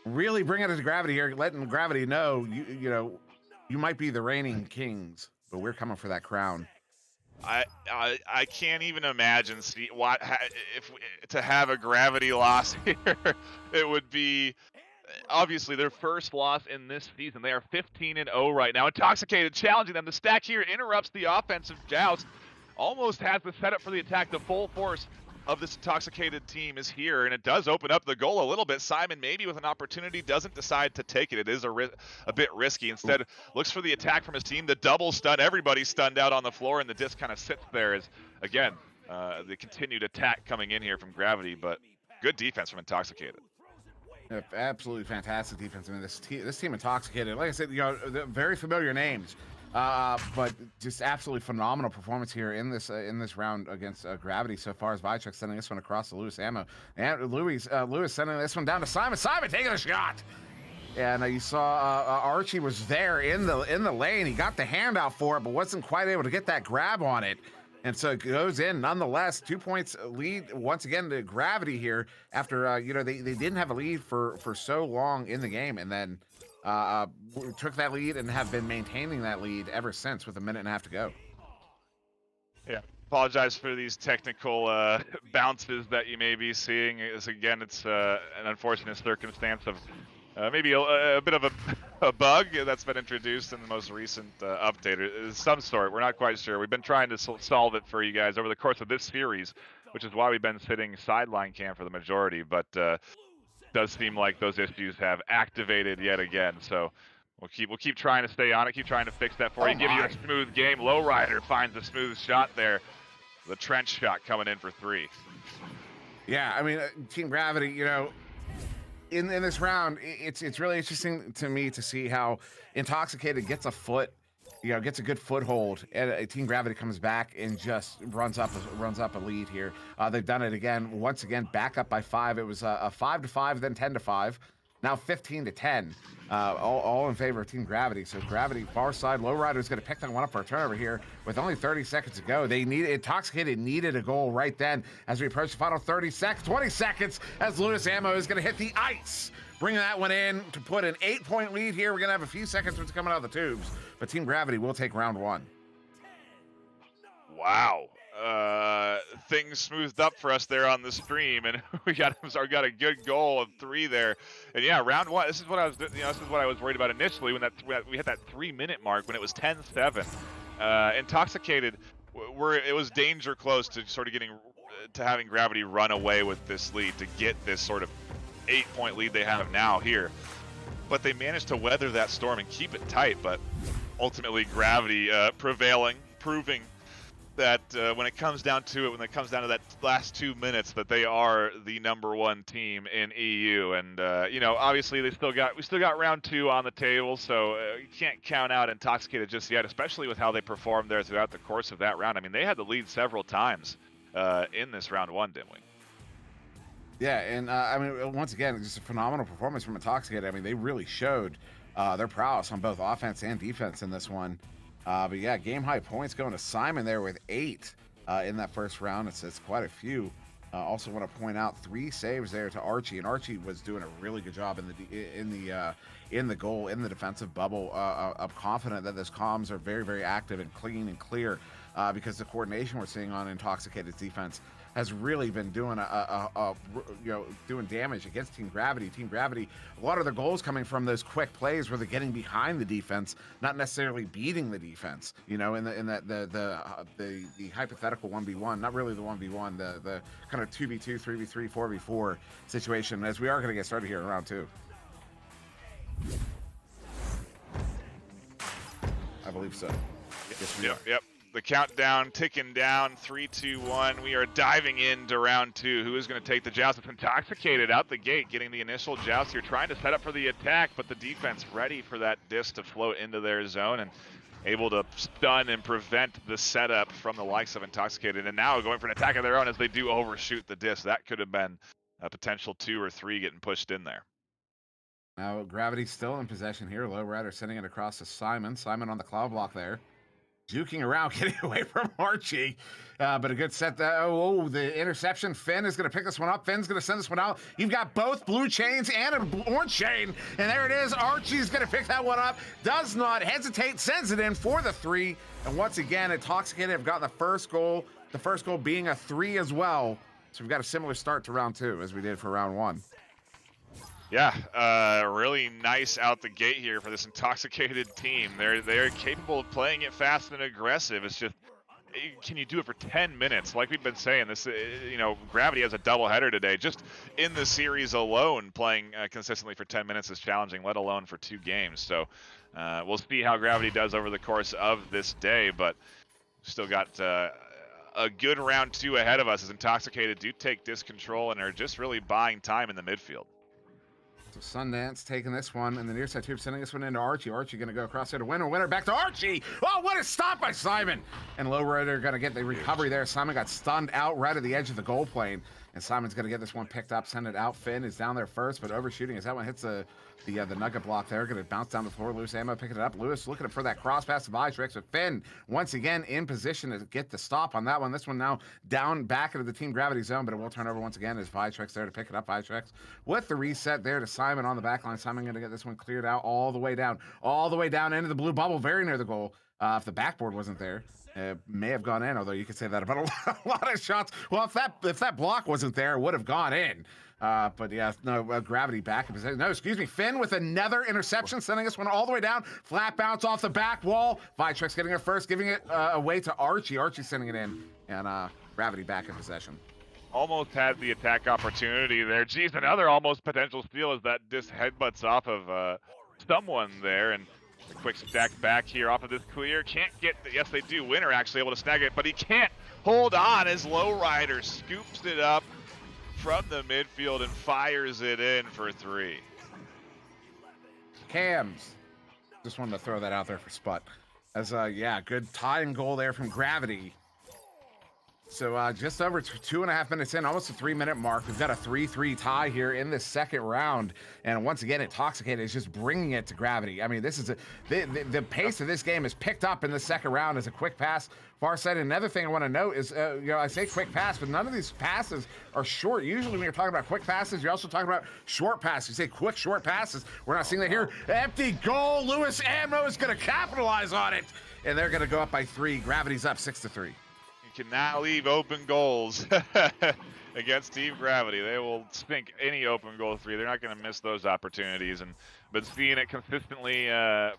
Really bringing it to Gravity here, letting Gravity know, you might be the reigning kings, but we're coming for that crown. I can't even imagine to have a Gravity loss here. It would be obviously their first loss in this season. They are 15-0 right now. Intoxicated challenging them. The stack here interrupts the offensive joust. Almost has the setup for the attack. The full force of this Intoxicated team is here, and it does open up the goal a little bit. Simon, maybe with an opportunity, doesn't decide to take it. It is a bit risky. Instead, looks for the attack from his team. The double stun, everybody's stunned out on the floor, and the disc kind of sits there as, again, the continued attack coming in here from Gravity, but good defense from Intoxicated. Absolutely fantastic defense. I mean, this team Intoxicated, like I said, very familiar names. But just absolutely phenomenal performance here in this round against Gravity so far, as Vitrex sending this one across to Lewis Ammo. And Lewis sending this one down to Simon. Simon taking a shot. And you saw Archie was there in the lane. He got the handout for it, but wasn't quite able to get that grab on it. And so it goes in nonetheless. 2 points lead once again to Gravity here after they didn't have a lead for so long in the game, and then took that lead and have been maintaining that lead ever since with a minute and a half to go. Yeah, apologize for these technical bounces that you may be seeing. It's an unfortunate circumstance of maybe a bit of a bug that's been introduced in the most recent update of some sort. We're not quite sure. We've been trying to solve it for you guys over the course of this series, which is why we've been sitting sideline cam for the majority, but does seem like those issues have activated yet again. So we'll keep trying to stay on it, keep trying to fix that for you, give you a smooth game. Lowrider finds a smooth shot there. The trench shot coming in for 3. Yeah, I mean, Team Gravity, in this round, it's really interesting to me to see how Intoxicated gets a good foothold, and Team Gravity comes back and just runs up a lead here. They've done it again, once again, back up by 5. It was a 5-5, then 10-5, now 15-10, all in favor of Team Gravity. So Gravity, far side, Lowrider is going to pick that one up for a turnover here with only 30 seconds to go. Intoxicated needed a goal right then as we approach the final 20 seconds, as Lewis Ammo is going to hit the ice. Bringing that one in to put an 8-point lead here. We're going to have a few seconds when it's coming out of the tubes, but Team Gravity will take round 1. Wow. Things smoothed up for us there on the stream, and we got a good goal of 3 there. And yeah, round 1. This is what I was worried about initially when we hit that 3-minute mark when it was 10-7. Intoxicated, it was danger close to sort of having Gravity run away with this lead to get this sort of 8-point lead they have now here, but they managed to weather that storm and keep it tight. But ultimately Gravity prevailing, proving that when it comes down to it, when it comes down to that last 2 minutes, that they are the #1 team in EU. And you know, obviously we still got round 2 on the table, so you can't count out Intoxicated just yet, especially with how they performed there throughout the course of that round. I mean, they had the lead several times in this round 1, didn't we? Yeah, and I mean, once again, just a phenomenal performance from Intoxicated. I mean, they really showed their prowess on both offense and defense in this one. But yeah, game high points going to Simon there with 8 in that first round. It's quite a few. Also want to point out 3 saves there to Archie, and Archie was doing a really good job in the goal, in the defensive bubble. I'm confident that those comms are very, very active and clean and clear because the coordination we're seeing on Intoxicated's defense has really been doing doing damage against Team Gravity. Team Gravity, a lot of their goals coming from those quick plays where they're getting behind the defense, not necessarily beating the defense. You know, in the hypothetical 1v1, not really the 1v1, the kind of 2v2, 3v3, 4v4 situation. As we are going to get started here in round 2. I believe so. Yes, we are. Yep. The countdown ticking down, 3, 2, 1. We are diving into round 2. Who is going to take the joust? It's Intoxicated out the gate, getting the initial joust here, trying to set up for the attack, but the defense ready for that disc to float into their zone and able to stun and prevent the setup from the likes of Intoxicated. And now going for an attack of their own as they do overshoot the disc. That could have been a potential 2 or 3 getting pushed in there. Now Gravity's still in possession here. Lowrider sending it across to Simon. Simon on the cloud block there. Juking around, getting away from Archie. But a good set there. Oh, the interception. Finn is going to pick this one up. Finn's going to send this one out. You've got both blue chains and an orange chain. And there it is. Archie's going to pick that one up. Does not hesitate. Sends it in for the 3. And once again, Intoxicated have gotten the first goal. The first goal being a 3 as well. So we've got a similar start to round 2 as we did for round 1. Yeah, really nice out the gate here for this Intoxicated team. They're capable of playing it fast and aggressive. It's just, can you do it for 10 minutes? Like we've been saying, this, you know, Gravity has a doubleheader today. Just in the series alone, playing consistently for 10 minutes is challenging, let alone for 2 games. So we'll see how Gravity does over the course of this day, but still got a good round 2 ahead of us as Intoxicated do take disc control and are just really buying time in the midfield. So Sundance taking this one, and the near side tube sending this one into Archie. Archie going to go across there to winner back to Archie. Oh, what a stop by Simon! And Lowrider going to get the recovery there. Simon got stunned out right at the edge of the goal plane, and Simon's going to get this one picked up, send it out. Finn is down there first, but overshooting as that one hits the nugget block there. Going to bounce down the floor. Lewis Ammo picking it up. Lewis looking for that cross pass to Vitrix, but Finn once again in position to get the stop on that one. This one now down back into the Team Gravity zone, but it will turn over once again as Vitrix there to pick it up. Vitrix with the reset there to Simon on the back line. Simon going to get this one cleared out all the way down into the blue bubble, very near the goal. If the backboard wasn't there, it may have gone in, although you could say that about a lot of shots. Well, if that block wasn't there, it would have gone in. But yeah, no, Gravity back in position. No, excuse me. Finn with another interception, sending this one all the way down. Flat bounce off the back wall. Vitrix getting it first, giving it away to Archie. Archie sending it in, and Gravity back in possession. Almost had the attack opportunity there. Geez, another almost potential steal as that disc headbutts off of someone there. And a quick stack back here off of this clear. Can't get, yes they do. Winner actually able to snag it, but he can't hold on as Lowrider scoops it up from the midfield and fires it in for 3. Cams. Just wanted to throw that out there for Sput. As yeah, good tie and goal there from Gravity. So just over 2.5 minutes in, almost a 3-minute mark. We've got a 3-3 tie here in this second round. And once again, Intoxicated is just bringing it to Gravity. I mean, this is the pace of this game is picked up in the second round as a quick pass. Far side. Another thing I want to note is, I say quick pass, but none of these passes are short. Usually when you're talking about quick passes, you're also talking about short passes. You say quick, short passes. We're not seeing that here. Empty goal. Lewis Ammo is going to capitalize on it. And they're going to go up by 3. Gravity's up 6-3. Can now leave open goals against Team Gravity. They will spink any open goal 3. They're not going to miss those opportunities. And but seeing it consistently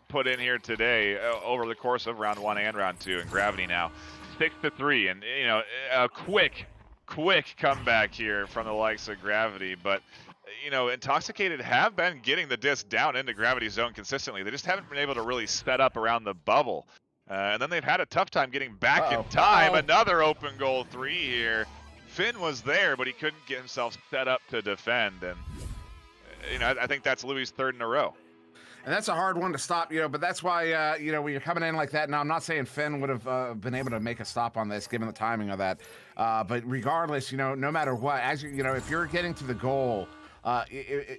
put in here today over the course of round 1 and round 2, and Gravity now 6-3, and you know, a quick comeback here from the likes of Gravity. But you know, Intoxicated have been getting the disc down into Gravity zone consistently. They just haven't been able to really set up around the bubble. And then they've had a tough time getting back in time. Another open goal 3 here. Finn was there, but he couldn't get himself set up to defend. And, I think that's Louis' 3rd in a row. And that's a hard one to stop, but that's why, when you're coming in like that, now I'm not saying Finn would have been able to make a stop on this given the timing of that. But regardless, no matter what, as if you're getting to the goal,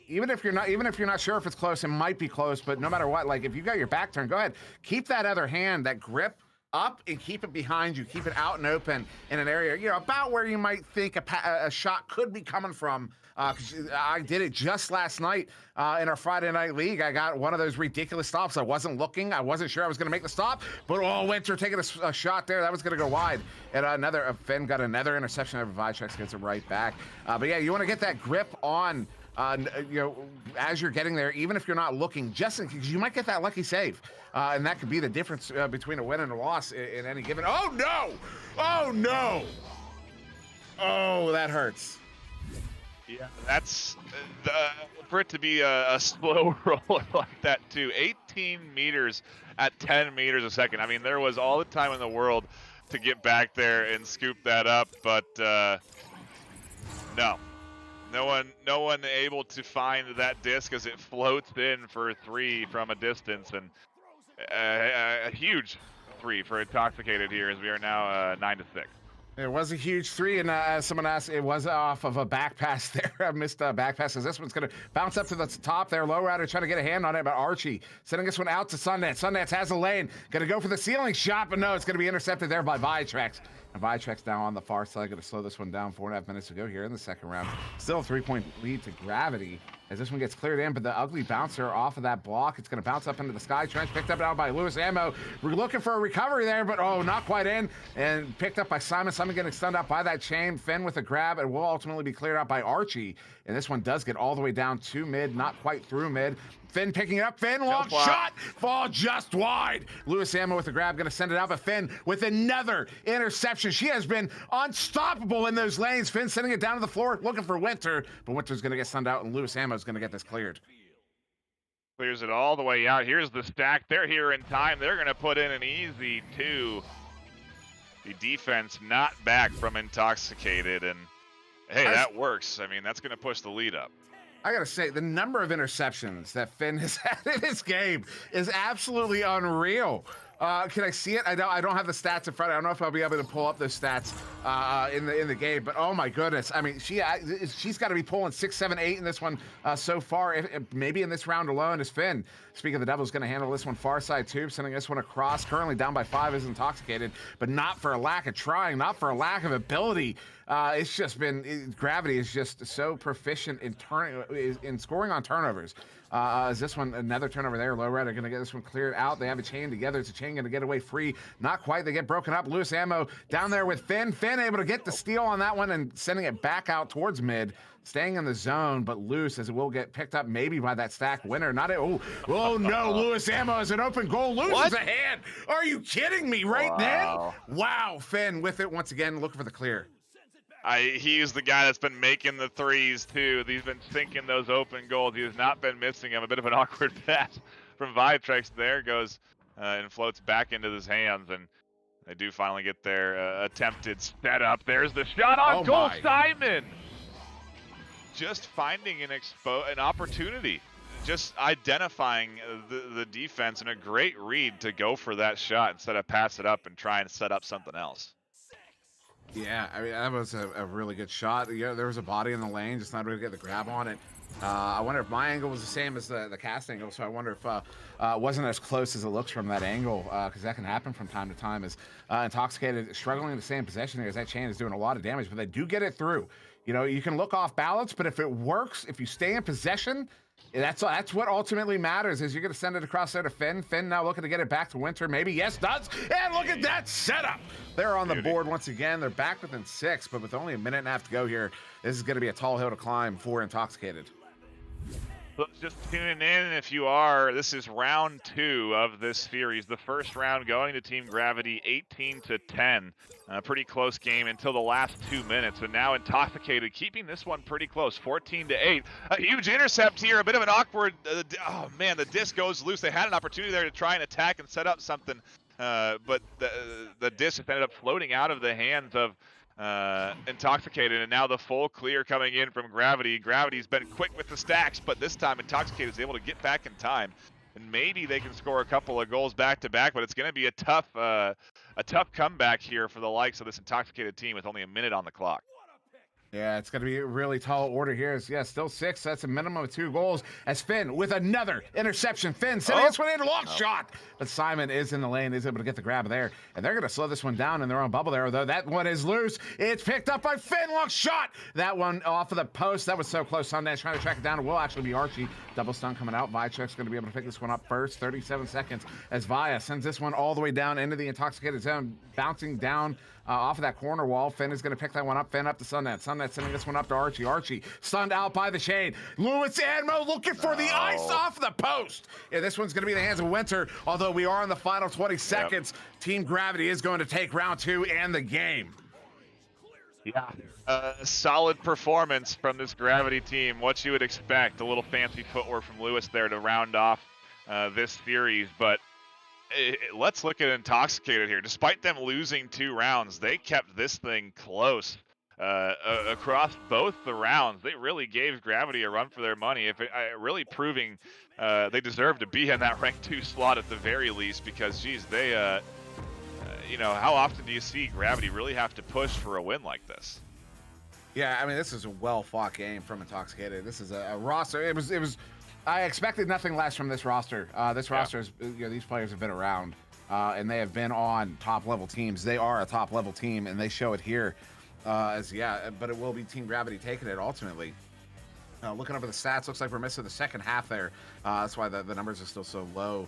even if you're not sure if it's close, it might be close, but no matter what, like if you got your back turned, go ahead, keep that other hand, that grip up and keep it behind you, keep it out and open in an area, about where you might think a shot could be coming from. 'Cause I did it just last night in our Friday Night League. I got one of those ridiculous stops. I wasn't looking. I wasn't sure I was going to make the stop, but Winter taking a shot there. That was going to go wide. And Finn got another interception. Vichex gets it right back. But yeah, you want to get that grip on, as you're getting there, even if you're not looking, just because you might get that lucky save. And that could be the difference between a win and a loss in any given. Oh, no! Oh, no! Oh, that hurts. Yeah, that's for it to be a slow roller like that too. 18 meters at 10 meters a second. I mean, there was all the time in the world to get back there and scoop that up, but no one able to find that disc as it floats in for 3 from a distance, and a huge 3 for Intoxicated here as we are now 9-6. It was a huge 3, and as someone asked, it was off of a back pass there. I missed a back pass, because this one's going to bounce up to the top there. Low rider trying to get a hand on it, but Archie sending this one out to Sundance. Sundance has a lane. Going to go for the ceiling shot, but no, it's going to be intercepted there by Vichex. And Vichex now on the far side. Going to slow this one down. 4.5 minutes to go here in the second round. Still a 3-point lead to Gravity as this one gets cleared in, but the ugly bouncer off of that block. It's going to bounce up into the sky trench. Picked up now by Louis Ammo. We're looking for a recovery there, but not quite in. And picked up by Simon. Simon getting stunned out by that chain. Finn with a grab, and will ultimately be cleared out by Archie. And this one does get all the way down to mid, not quite through mid. Finn picking it up. Finn, long shot. Fall just wide. Louis Ammo with the grab, going to send it out, but Finn with another interception. She has been unstoppable in those lanes. Finn sending it down to the floor, looking for Winter, but Winter's going to get stunned out, and Louis Ammo is going to get this cleared. Clears it all the way out. Here's the stack. They're here in time. They're going to put in an easy 2. The defense not back from Intoxicated, and hey, that works. I mean, that's going to push the lead up. I gotta say, the number of interceptions that Finn has had in this game is absolutely unreal. Can I see it? I don't have the stats in front. I don't know if I'll be able to pull up those stats in the game. But oh my goodness! I mean, she's got to be pulling 6, 7, 8 in this one so far. Maybe in this round alone is Finn. Speaking of the Devil's going to handle this one far side tube, sending this one across. Currently down by 5 is Intoxicated, but not for a lack of trying, not for a lack of ability. It's just been Gravity is just so proficient in scoring on turnovers. Is this one another turnover there? Low Red are going to get this one cleared out. They have a chain together. It's a chain going to get away free. Not quite. They get broken up. Loose Ammo down there with Finn. Finn able to get the steal on that one and sending it back out towards mid. Staying in the zone, but loose as it will get picked up maybe by that stack winner. Not it. Oh no, Louis Ammo is an open goal. Loses a hand. Are you kidding me right then? Wow, Finn with it once again, looking for the clear. He's the guy that's been making the 3s too. He's been sinking those open goals. He has not been missing them. A bit of an awkward pass from Vichex. There goes and floats back into his hands, and they do finally get their attempted setup. There's the shot on goal. Simon just finding an opportunity, just identifying the defense, and a great read to go for that shot instead of pass it up and try and set up something else. Yeah, I mean, that was a really good shot. There was a body in the lane, just not able to get the grab on it. I wonder if my angle was the same as the cast angle, so I wonder if it wasn't as close as it looks from that angle, because that can happen from time to time. As Intoxicated struggling in the same possession here, as that chain is doing a lot of damage, but they do get it through. You can look off balance, but if it works, if you stay in possession, that's what ultimately matters. Is you're going to send it across there to Finn. Finn now looking to get it back to Winter. Maybe yes, does. And look at that setup. They're on the board once again. They're back within 6, but with only a minute and a half to go here, this is going to be a tall hill to climb for Intoxicated. Let's just tune in if you are. This is round 2 of this series. The first round going to Team Gravity, 18-10. A pretty close game until the last 2 minutes. And now Intoxicated keeping this one pretty close, 14-8. A huge intercept here, a bit of an awkward. Oh man, the disc goes loose. They had an opportunity there to try and attack and set up something. but the disc ended up floating out of the hands of Intoxicated, and now the full clear coming in from Gravity. Gravity's been quick with the stacks, but this time Intoxicated is able to get back in time, and maybe they can score a couple of goals back to back. But it's going to be a tough comeback here for the likes of this Intoxicated team with only a minute on the clock. Yeah, it's going to be a really tall order here. Yeah, still 6. That's a minimum of 2 goals. As Finn with another interception. Finn sending this one in, long shot. But Simon is in the lane, is able to get the grab there. And they're going to slow this one down in their own bubble there, though that one is loose. It's picked up by Finn, long shot. That one off of the post. That was so close. Sundance trying to track it down. It will actually be Archie. Double stun coming out. Vichek's going to be able to pick this one up first. 37 seconds as Via sends this one all the way down into the Intoxicated zone, bouncing down off of that corner wall. Finn is going to pick that one up. Finn up to Sundance. Sundance sending this one up to Archie. Archie stunned out by the shade. Lewis Admo looking for the ice off the post. Yeah, this one's going to be in the hands of Winter, although we are in the final 20 seconds. Team Gravity is going to take round 2 and the game. Yeah. Solid performance from this Gravity team. What you would expect. A little fancy footwork from Lewis there to round off this series, but let's look at Intoxicated here. Despite them losing 2 rounds, they kept this thing close across both the rounds. They really gave Gravity a run for their money, really proving they deserve to be in that rank 2 slot at the very least, because, geez, they, how often do you see Gravity really have to push for a win like this? Yeah, I mean, this is a well-fought game from Intoxicated. This is a roster. It was I expected nothing less from this roster. This roster is, these players have been around, and they have been on top-level teams. They are a top-level team, and they show it here. But it will be Team Gravity taking it ultimately. Looking over the stats, looks like we're missing the second half there. That's why the numbers are still so low,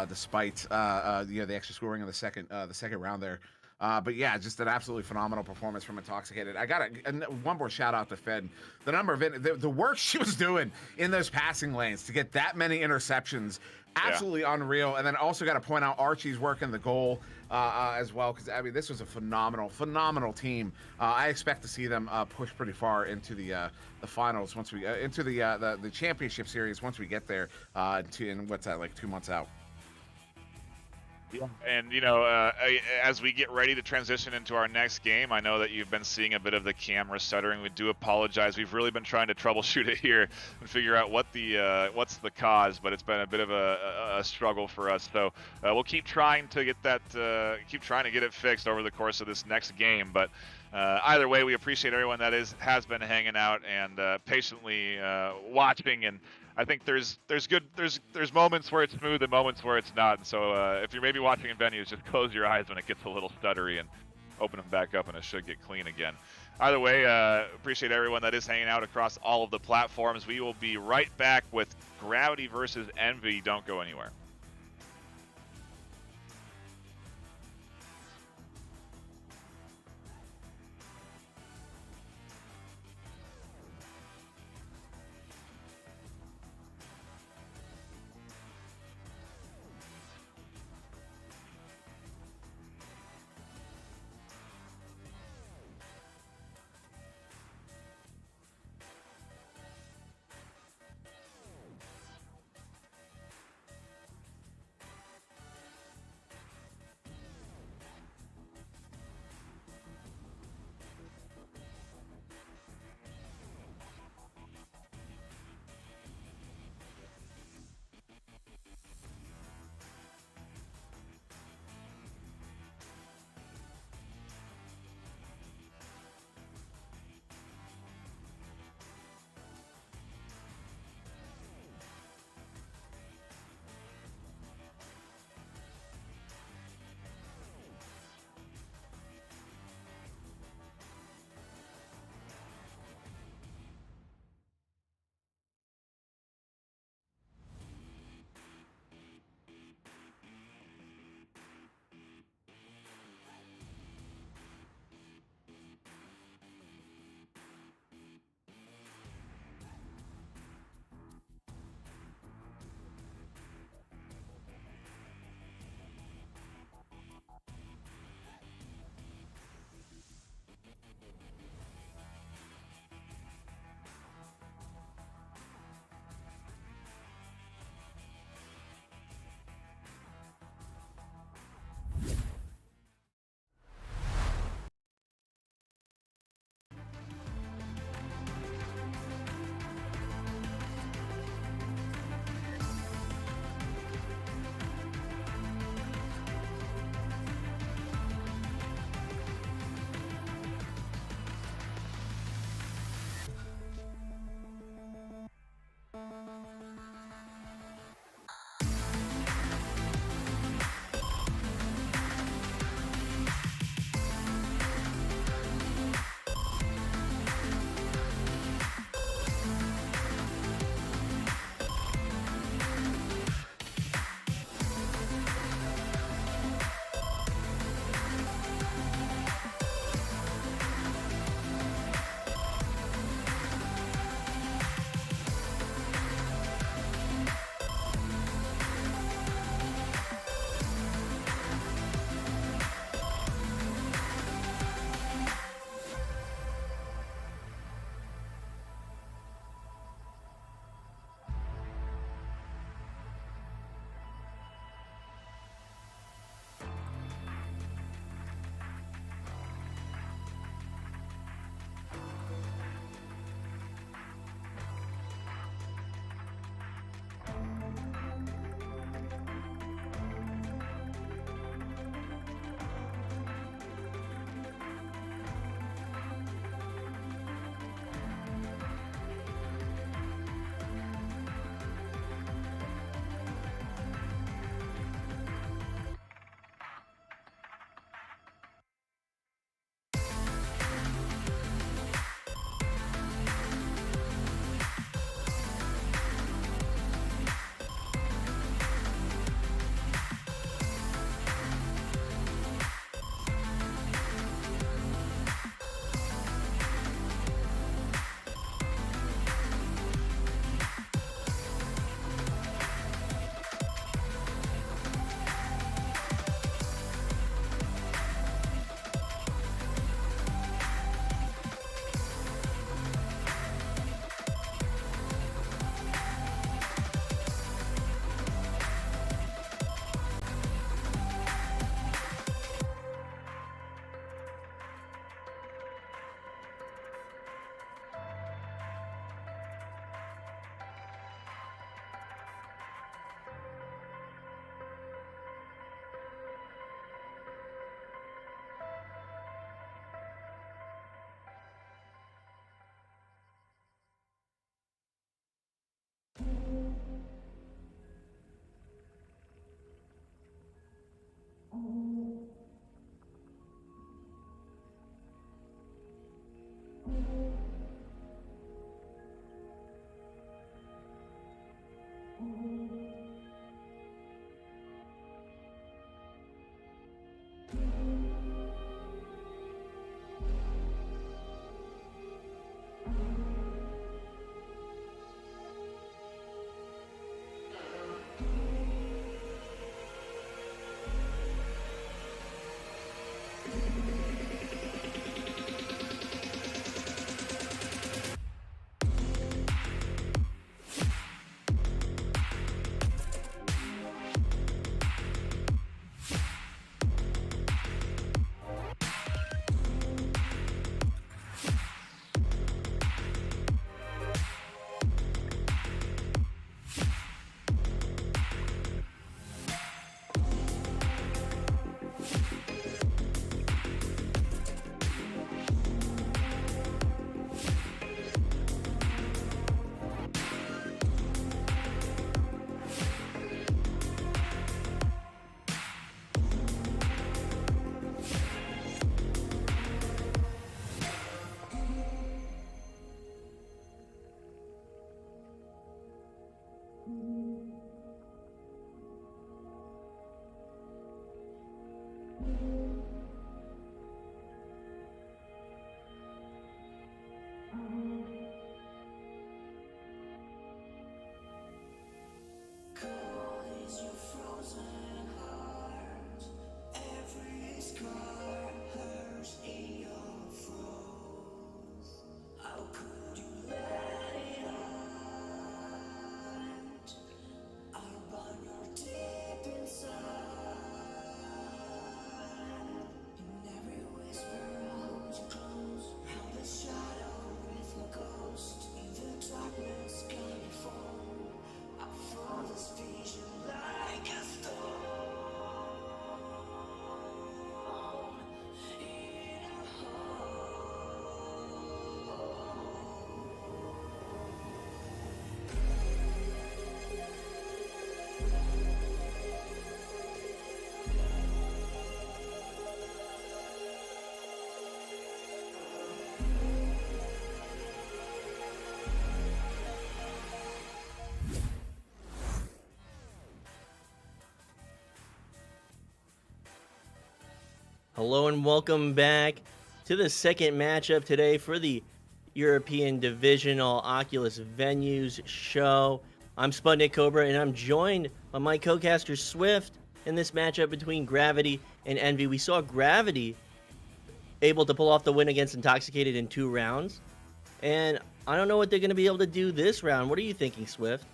despite the extra scoring in the second round there. But yeah, just an absolutely phenomenal performance from Intoxicated. I got one more shout out to Fed. The number of the work she was doing in those passing lanes to get that many interceptions, absolutely unreal. And then also got to point out Archie's work in the goal as well, because I mean this was a phenomenal team. I expect to see them push pretty far into the finals once we into the championship series once we get there. In what's that, like 2 months out. Yeah. And, as we get ready to transition into our next game, I know that you've been seeing a bit of the camera stuttering. We do apologize. We've really been trying to troubleshoot it here and figure out what's the cause, but it's been a bit of a struggle for us. So we'll keep trying to get it fixed over the course of this next game. But either way, we appreciate everyone that has been hanging out and patiently watching. And I think there's moments where it's smooth and moments where it's not. And so if you're maybe watching in venues, just close your eyes when it gets a little stuttery and open them back up, and it should get clean again. Either way, appreciate everyone that is hanging out across all of the platforms. We will be right back with Gravity versus Envy. Don't go anywhere. Hello and welcome back to the second matchup today for the European Divisional Oculus Venues show. I'm Sputnik Cobra and I'm joined by my co-caster Swift in this matchup between Gravity and Envy. We saw Gravity able to pull off the win against Intoxicated in 2 rounds, and I don't know what they're going to be able to do this round. What are you thinking, Swift?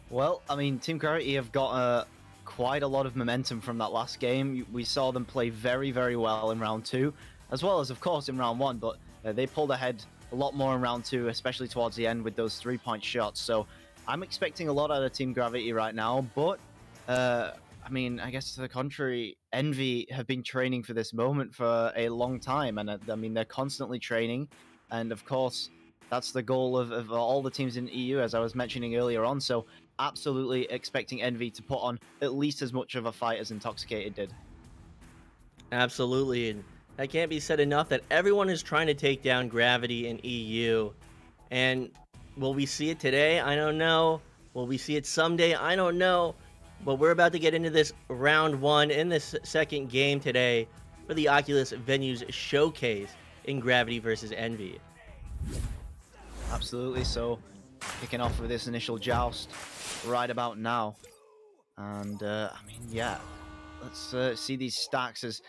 Well, I mean, Team Gravity have got quite a lot of momentum from that last game. We saw them play very, very well in round 2, as well as, of course, in round 1, but they pulled ahead a lot more in round 2, especially towards the end with those 3-point shots. So I'm expecting a lot out of Team Gravity right now, but I mean, I guess to the contrary, Envy have been training for this moment for a long time, and I mean, they're constantly training, and of course, that's the goal of all the teams in EU, as I was mentioning earlier on. So absolutely expecting Envy to put on at least as much of a fight as Intoxicated did. Absolutely, and that can't be said enough that everyone is trying to take down Gravity in EU. And will we see it today? I don't know. Will we see it someday? I don't know. But we're about to get into this round 1 in this second game today for the Oculus Venues Showcase in Gravity versus Envy. Absolutely. So kicking off with this initial joust right about now. And I mean, yeah, let's see these stacks as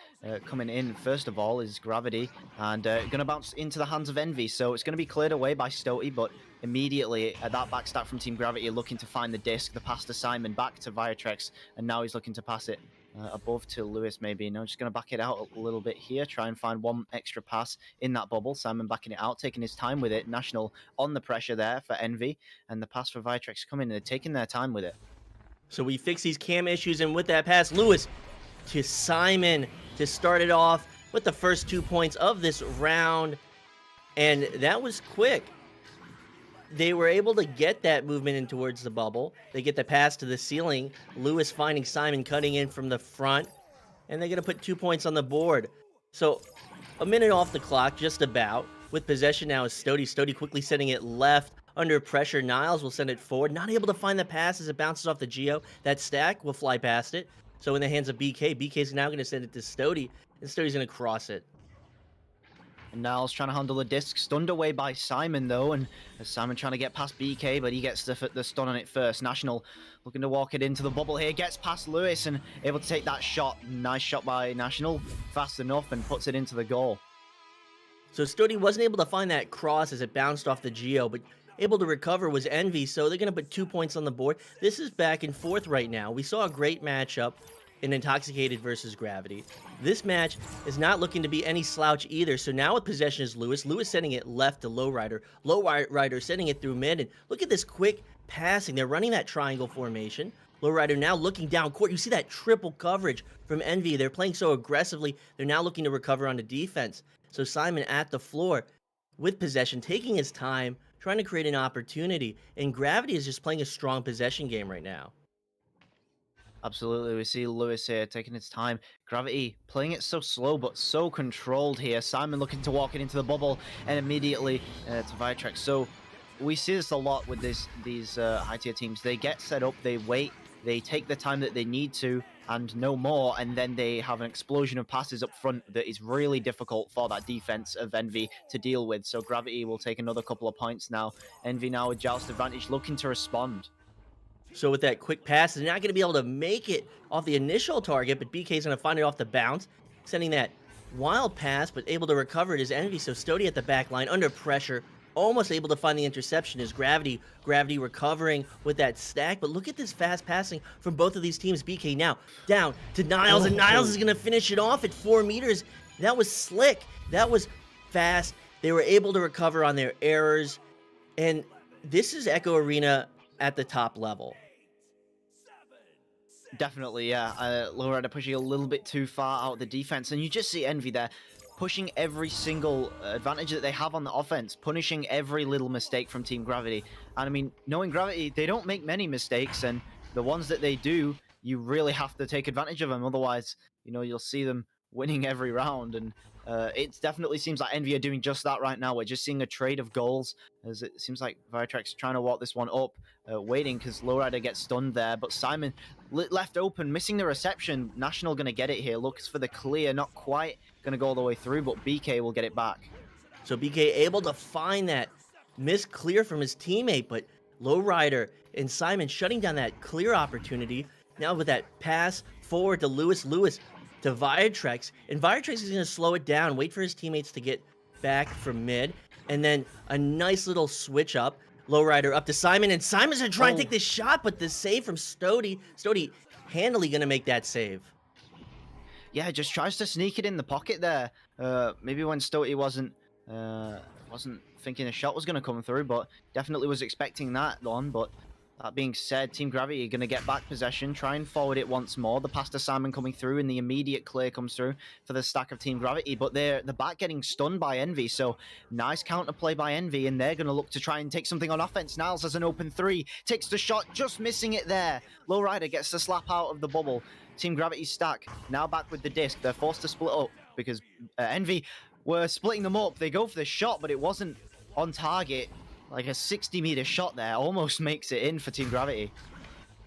coming in. First of all is Gravity, and going to bounce into the hands of Envy. So it's going to be cleared away by Stoty, but immediately that back stack from Team Gravity looking to find the disc, the pass to Simon, back to Viatrex, and now he's looking to pass it above to Lewis maybe. No, just going to back it out a little bit here, try and find one extra pass in that bubble. Simon backing it out, taking his time with it. National on the pressure there for Envy, and the pass for Viatrex coming, and they're taking their time with it. So we fix these cam issues, and with that pass, Lewis to Simon to start it off with the first 2 points of this round. And that was quick. They were able to get that movement in towards the bubble. They get the pass to the ceiling. Lewis finding Simon cutting in from the front. And they're going to put 2 points on the board. So a minute off the clock, just about. With possession now is Stoty. Stoty quickly sending it left. Under pressure, Niles will send it forward. Not able to find the pass as it bounces off the Geo. That stack will fly past it. So in the hands of BK, BK's now going to send it to Stoty, and Stoty's going to cross it. And Niles trying to handle the disc, stunned away by Simon though, and Simon trying to get past BK, but he gets the stun on it first. National looking to walk it into the bubble here, gets past Lewis and able to take that shot. Nice shot by National, fast enough, and puts it into the goal. So Stoty wasn't able to find that cross as it bounced off the Geo, but able to recover was Envy, so they're going to put 2 points on the board. This is back and forth right now. We saw a great matchup in Intoxicated versus Gravity. This match is not looking to be any slouch either, so now with possession is Lewis. Lewis sending it left to Lowrider. Lowrider sending it through mid, and look at this quick passing. They're running that triangle formation. Lowrider now looking down court. You see that triple coverage from Envy. They're playing so aggressively. They're now looking to recover on the defense. So Simon at the floor with possession, taking his time, trying to create an opportunity, and Gravity is just playing a strong possession game right now. Absolutely, we see Lewis here taking his time. Gravity playing it so slow but so controlled here. Simon looking to walk it into the bubble and immediately to Viatrex. So we see this a lot with these high tier teams. They get set up, they wait, they take the time that they need to and no more, and then they have an explosion of passes up front that is really difficult for that defense of Envy to deal with. So Gravity will take another couple of points now. Envy now with Joust advantage looking to respond. So with that quick pass, they're not going to be able to make it off the initial target, but BK's going to find it off the bounce, sending that wild pass, but able to recover it is Envy. So Stoty at the back line, under pressure, almost able to find the interception is Gravity. Gravity recovering with that stack, but look at this fast passing from both of these teams. BK now down to Niles, and Niles is going to finish it off at 4 meters. That was slick. That was fast. They were able to recover on their errors, and this is Echo Arena at the top level. Definitely, yeah. Lowrider pushing a little bit too far out of the defense, and you just see Envy there pushing every single advantage that they have on the offense, punishing every little mistake from Team Gravity. And I mean, knowing Gravity, they don't make many mistakes, and the ones that they do, you really have to take advantage of them. Otherwise, you know, you'll see them winning every round. And It definitely seems like Envy are doing just that right now. We're just seeing a trade of goals, as it seems like Viratrex trying to walk this one up, waiting because Lowrider gets stunned there, but Simon left open, missing the reception. National going to get it here, looks for the clear, not quite going to go all the way through, but BK will get it back. So BK able to find that missed clear from his teammate, but Lowrider and Simon shutting down that clear opportunity. Now with that pass forward to Lewis to Viratrex, and Viratrex is going to slow it down, wait for his teammates to get back from mid, and then a nice little switch up. Lowrider up to Simon, and Simon's going to try and take this shot, but the save from Stody. Stody handily going to make that save. Yeah, just tries to sneak it in the pocket there. Maybe when Stody wasn't thinking a shot was going to come through, but definitely was expecting that one. But that being said, Team Gravity are going to get back possession, try and forward it once more. The pass to Simon coming through, and the immediate clear comes through for the stack of Team Gravity, but they're the back getting stunned by Envy, so nice counterplay by Envy, and they're going to look to try and take something on offense. Niles has an open three, takes the shot, just missing it there. Lowrider gets the slap out of the bubble. Team Gravity stack now back with the disc. They're forced to split up because Envy were splitting them up. They go for the shot, but it wasn't on target. Like a 60-meter shot there almost makes it in for Team Gravity.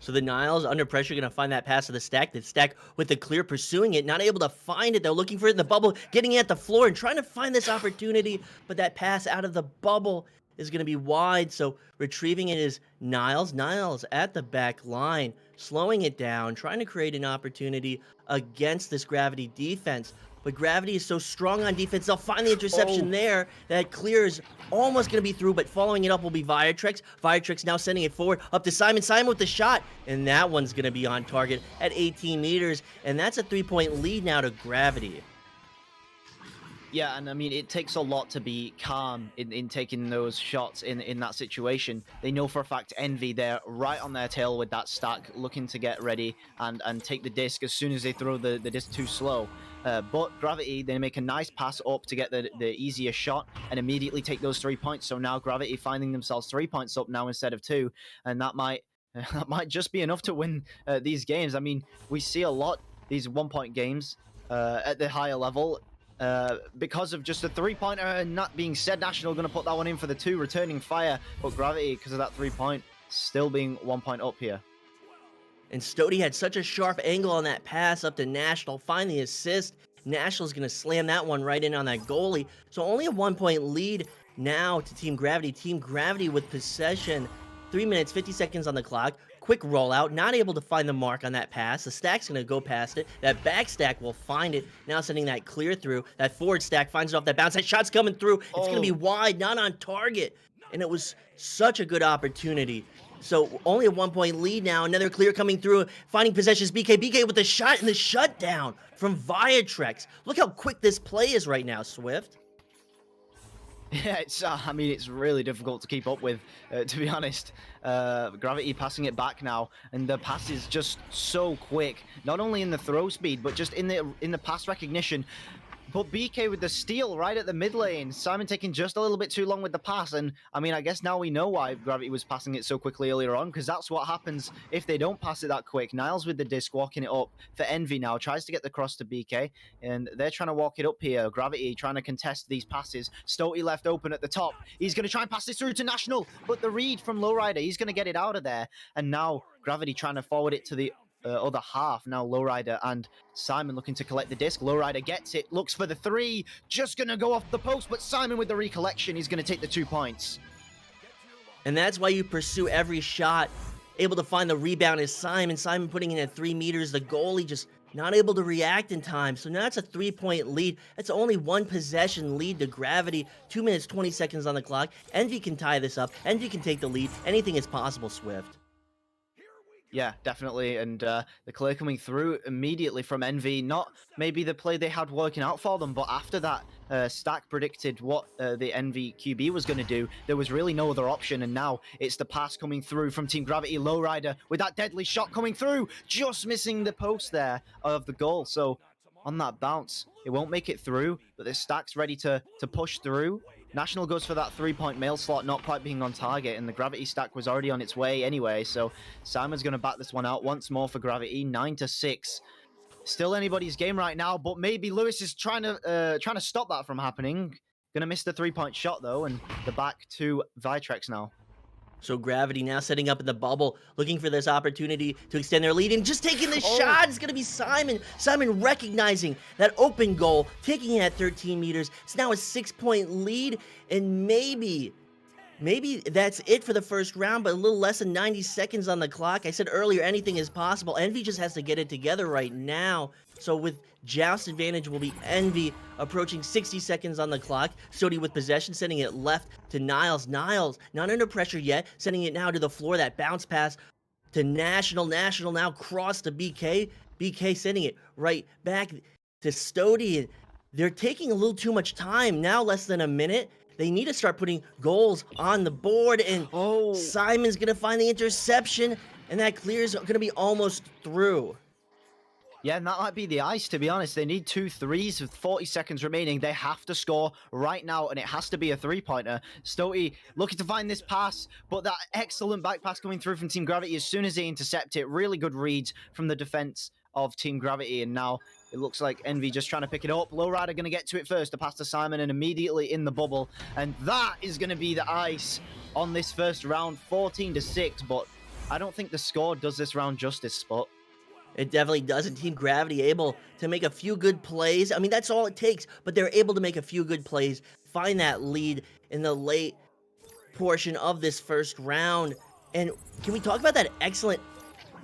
So the Niles, under pressure, going to find that pass to the stack. The stack with the clear, pursuing it, not able to find it. They're looking for it in the bubble, getting it at the floor and trying to find this opportunity. But that pass out of the bubble is going to be wide. So retrieving it is Niles. Niles at the back line, slowing it down, trying to create an opportunity against this Gravity defense. But Gravity is so strong on defense, they'll find the interception there. That clear is almost going to be through, but following it up will be Viratrex. Viratrex now sending it forward up to Simon. Simon with the shot, and that one's going to be on target at 18 meters. And that's a 3-point lead now to Gravity. Yeah, and I mean, it takes a lot to be calm in taking those shots in that situation. They know for a fact Envy, they're right on their tail with that stack, looking to get ready and take the disc as soon as they throw the disc too slow. But Gravity, they make a nice pass up to get the easier shot and immediately take those 3 points. So now Gravity finding themselves 3 points up now instead of 2, and that might just be enough to win these games. I mean, we see a lot these 1-point games at the higher level. Because of just a 3-pointer, and that being said, National going to put that one in for the 2, returning fire, but Gravity, because of that 3-point, still being 1 point up here. And Stody had such a sharp angle on that pass up to National, find the assist. National's going to slam that one right in on that goalie. So only a 1-point lead now to Team Gravity. Team Gravity with possession, 3 minutes, 50 seconds on the clock. Quick rollout, not able to find the mark on that pass. The stack's going to go past it. That back stack will find it. Now sending that clear through. That forward stack finds it off that bounce. That shot's coming through. It's going to be wide, not on target. And it was such a good opportunity. So only a 1-point lead now. Another clear coming through. Finding possessions. BK with the shot and the shutdown from Viratrex. Look how quick this play is right now, Swift. Yeah, I mean, it's really difficult to keep up with, to be honest. Gravity passing it back now, and the pass is just so quick. Not only in the throw speed, but just in the pass recognition. But BK with the steal right at the mid lane. Simon taking just a little bit too long with the pass. And I mean, I guess now we know why Gravity was passing it so quickly earlier on, because that's what happens if they don't pass it that quick. Niles with the disc walking it up for Envy now. Tries to get the cross to BK, and they're trying to walk it up here. Gravity trying to contest these passes. Stody left open at the top. He's going to try and pass this through to National, but the read from Lowrider, he's going to get it out of there. And now Gravity trying to forward it to the other half. Now Lowrider and Simon looking to collect the disc. Lowrider gets it, looks for the 3, just gonna go off the post, but Simon with the recollection, he's gonna take the 2 points. And that's why you pursue every shot. Able to find the rebound is Simon. Simon putting in at 3 meters. The goalie just not able to react in time. So now it's a 3-point lead. That's only 1 possession lead to Gravity. 2 minutes, 20 seconds on the clock. Envy can tie this up. Envy can take the lead. Anything is possible, Swift. Yeah, definitely, and the clear coming through immediately from Envy. Not maybe the play they had working out for them, but after that, Stack predicted what the Envy QB was going to do. There was really no other option, and now it's the pass coming through from Team Gravity. Lowrider with that deadly shot coming through, just missing the post there of the goal. So on that bounce, it won't make it through, but the Stack's ready to push through. National goes for that 3-point mail slot, not quite being on target, and the Gravity stack was already on its way anyway, so Simon's going to back this one out once more for Gravity, 9-6. Still anybody's game right now, but maybe Lewis is trying to stop that from happening. Gonna miss the 3-point shot though, and the back to Vitrex now. So Gravity now setting up in the bubble, looking for this opportunity to extend their lead, and just taking the shot is going to be Simon. Simon recognizing that open goal, taking it at 13 meters. It's now a 6-point lead, and maybe that's it for the first round, but a little less than 90 seconds on the clock. I said earlier, anything is possible. Envy just has to get it together right now. So with Joust advantage will be Envy, approaching 60 seconds on the clock. Sodi with possession, sending it left to Niles. Niles, not under pressure yet, sending it now to the floor. That bounce pass to National. National now cross to BK. BK sending it right back to Stody. They're taking a little too much time. Now less than a minute. They need to start putting goals on the board, and Simon's going to find the interception, and that clear's going to be almost through. Yeah, and that might be the ice, to be honest. They need 2 threes with 40 seconds remaining. They have to score right now, and it has to be a 3-pointer. Stoti looking to find this pass, but that excellent back pass coming through from Team Gravity as soon as they intercept it. Really good reads from the defense of Team Gravity, and now it looks like Envy just trying to pick it up. Lowrider going to get to it first, the pass to Simon, and immediately in the bubble. And that is going to be the ice on this first round, 14-6, but I don't think the score does this round justice, Spot. It definitely doesn't. Team Gravity able to make a few good plays. I mean, that's all it takes, but they're able to make a few good plays, find that lead in the late portion of this first round. And can we talk about that excellent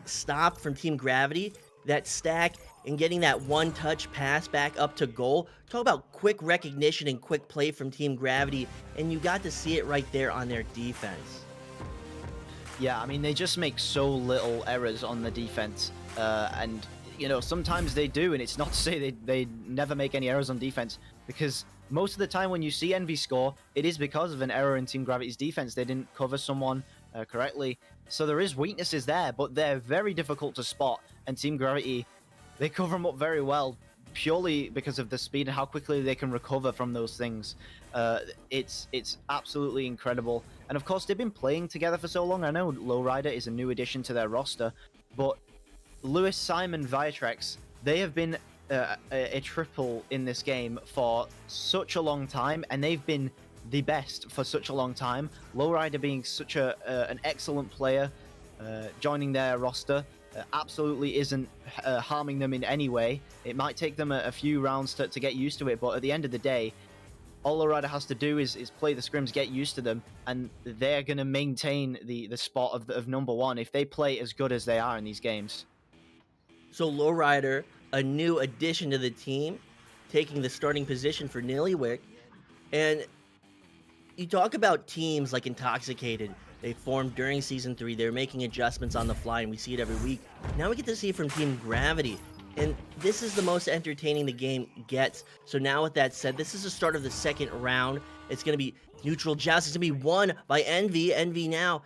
stop from Team Gravity? That stack and getting that one-touch pass back up to goal. Talk about quick recognition and quick play from Team Gravity, and you got to see it right there on their defense. Yeah, I mean, they just make so little errors on the defense. And, you know, sometimes they do, and it's not to say they never make any errors on defense, because most of the time when you see Envy score, it is because of an error in Team Gravity's defense. They didn't cover someone correctly. So there is weaknesses there, but they're very difficult to spot. And Team Gravity, they cover them up very well, purely because of the speed and how quickly they can recover from those things. It's absolutely incredible. And of course, they've been playing together for so long. I know Lowrider is a new addition to their roster, but Lewis, Simon, Vitrex, they have been a triple in this game for such a long time, and they've been the best for such a long time. Lowrider being such an excellent player, joining their roster absolutely isn't harming them in any way. It might take them a few rounds to get used to it, but at the end of the day, all Lowrider has to do is play the scrims, get used to them, and they're going to maintain the spot of number one if they play as good as they are in these games. So Lowrider, a new addition to the team, taking the starting position for Nillywick. And you talk about teams like Intoxicated. They formed during Season 3. They're making adjustments on the fly, and we see it every week. Now we get to see it from Team Gravity. And this is the most entertaining the game gets. So now with that said, this is the start of the second round. It's going to be neutral joust. It's going to be won by Envy. Envy now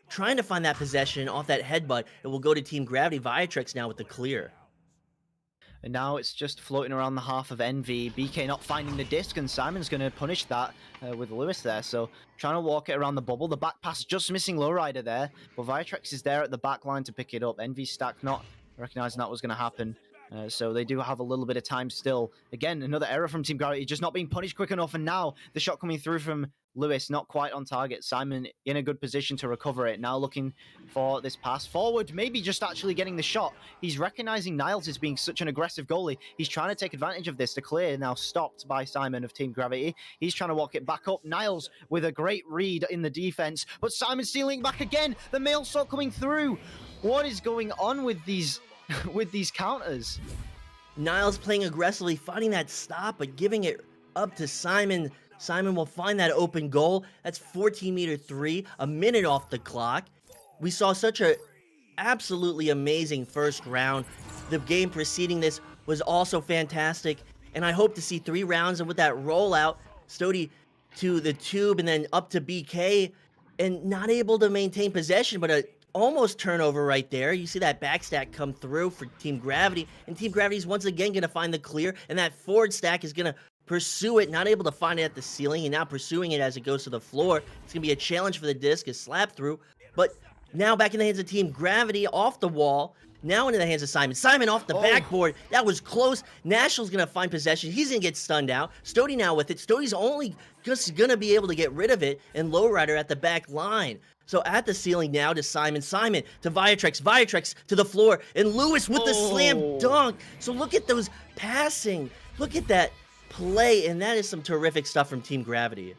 trying to find that possession off that headbutt. It will go to Team Gravity. Viatrix now with the clear. And now it's just floating around the half of Envy. BK not finding the disc, and Simon's going to punish that with Lewis there. So trying to walk it around the bubble. The back pass just missing Lowrider there. But Viatrix is there at the back line to pick it up. Envy stack not recognizing that was going to happen. So they do have a little bit of time still. Again, another error from Team Gravity, just not being punished quick enough. And now the shot coming through from Lewis, not quite on target. Simon in a good position to recover it. Now looking for this pass forward, maybe just actually getting the shot. He's recognizing Niles as being such an aggressive goalie. He's trying to take advantage of this. The clear now stopped by Simon of Team Gravity. He's trying to walk it back up. Niles with a great read in the defense, but Simon stealing back again. The mail shot coming through. What is going on with these counters? Niles playing aggressively, finding that stop, but giving it up to Simon. Simon will find that open goal. That's 14-meter 3, a minute off the clock. We saw such a absolutely amazing first round. The game preceding this was also fantastic, and I hope to see 3 rounds, and with that rollout, Stody to the tube and then up to BK, and not able to maintain possession, but a almost turnover right there. You see that backstack come through for Team Gravity, and Team Gravity is once again going to find the clear, and that forward stack is going to pursue it, not able to find it at the ceiling, and now pursuing it as it goes to the floor. It's going to be a challenge for the disc, a slap through, but Now back in the hands of Team Gravity off the wall. Now into the hands of Simon. Simon off the backboard. That was close. National's going to find possession. He's going to get stunned out. Stody now with it. Stody's only just going to be able to get rid of it. And Lowrider at the back line. So at the ceiling now to Simon. Simon to Viatrex. Viatrex to the floor. And Lewis with the slam dunk. So look at those passing. Look at that play. And that is some terrific stuff from Team Gravity.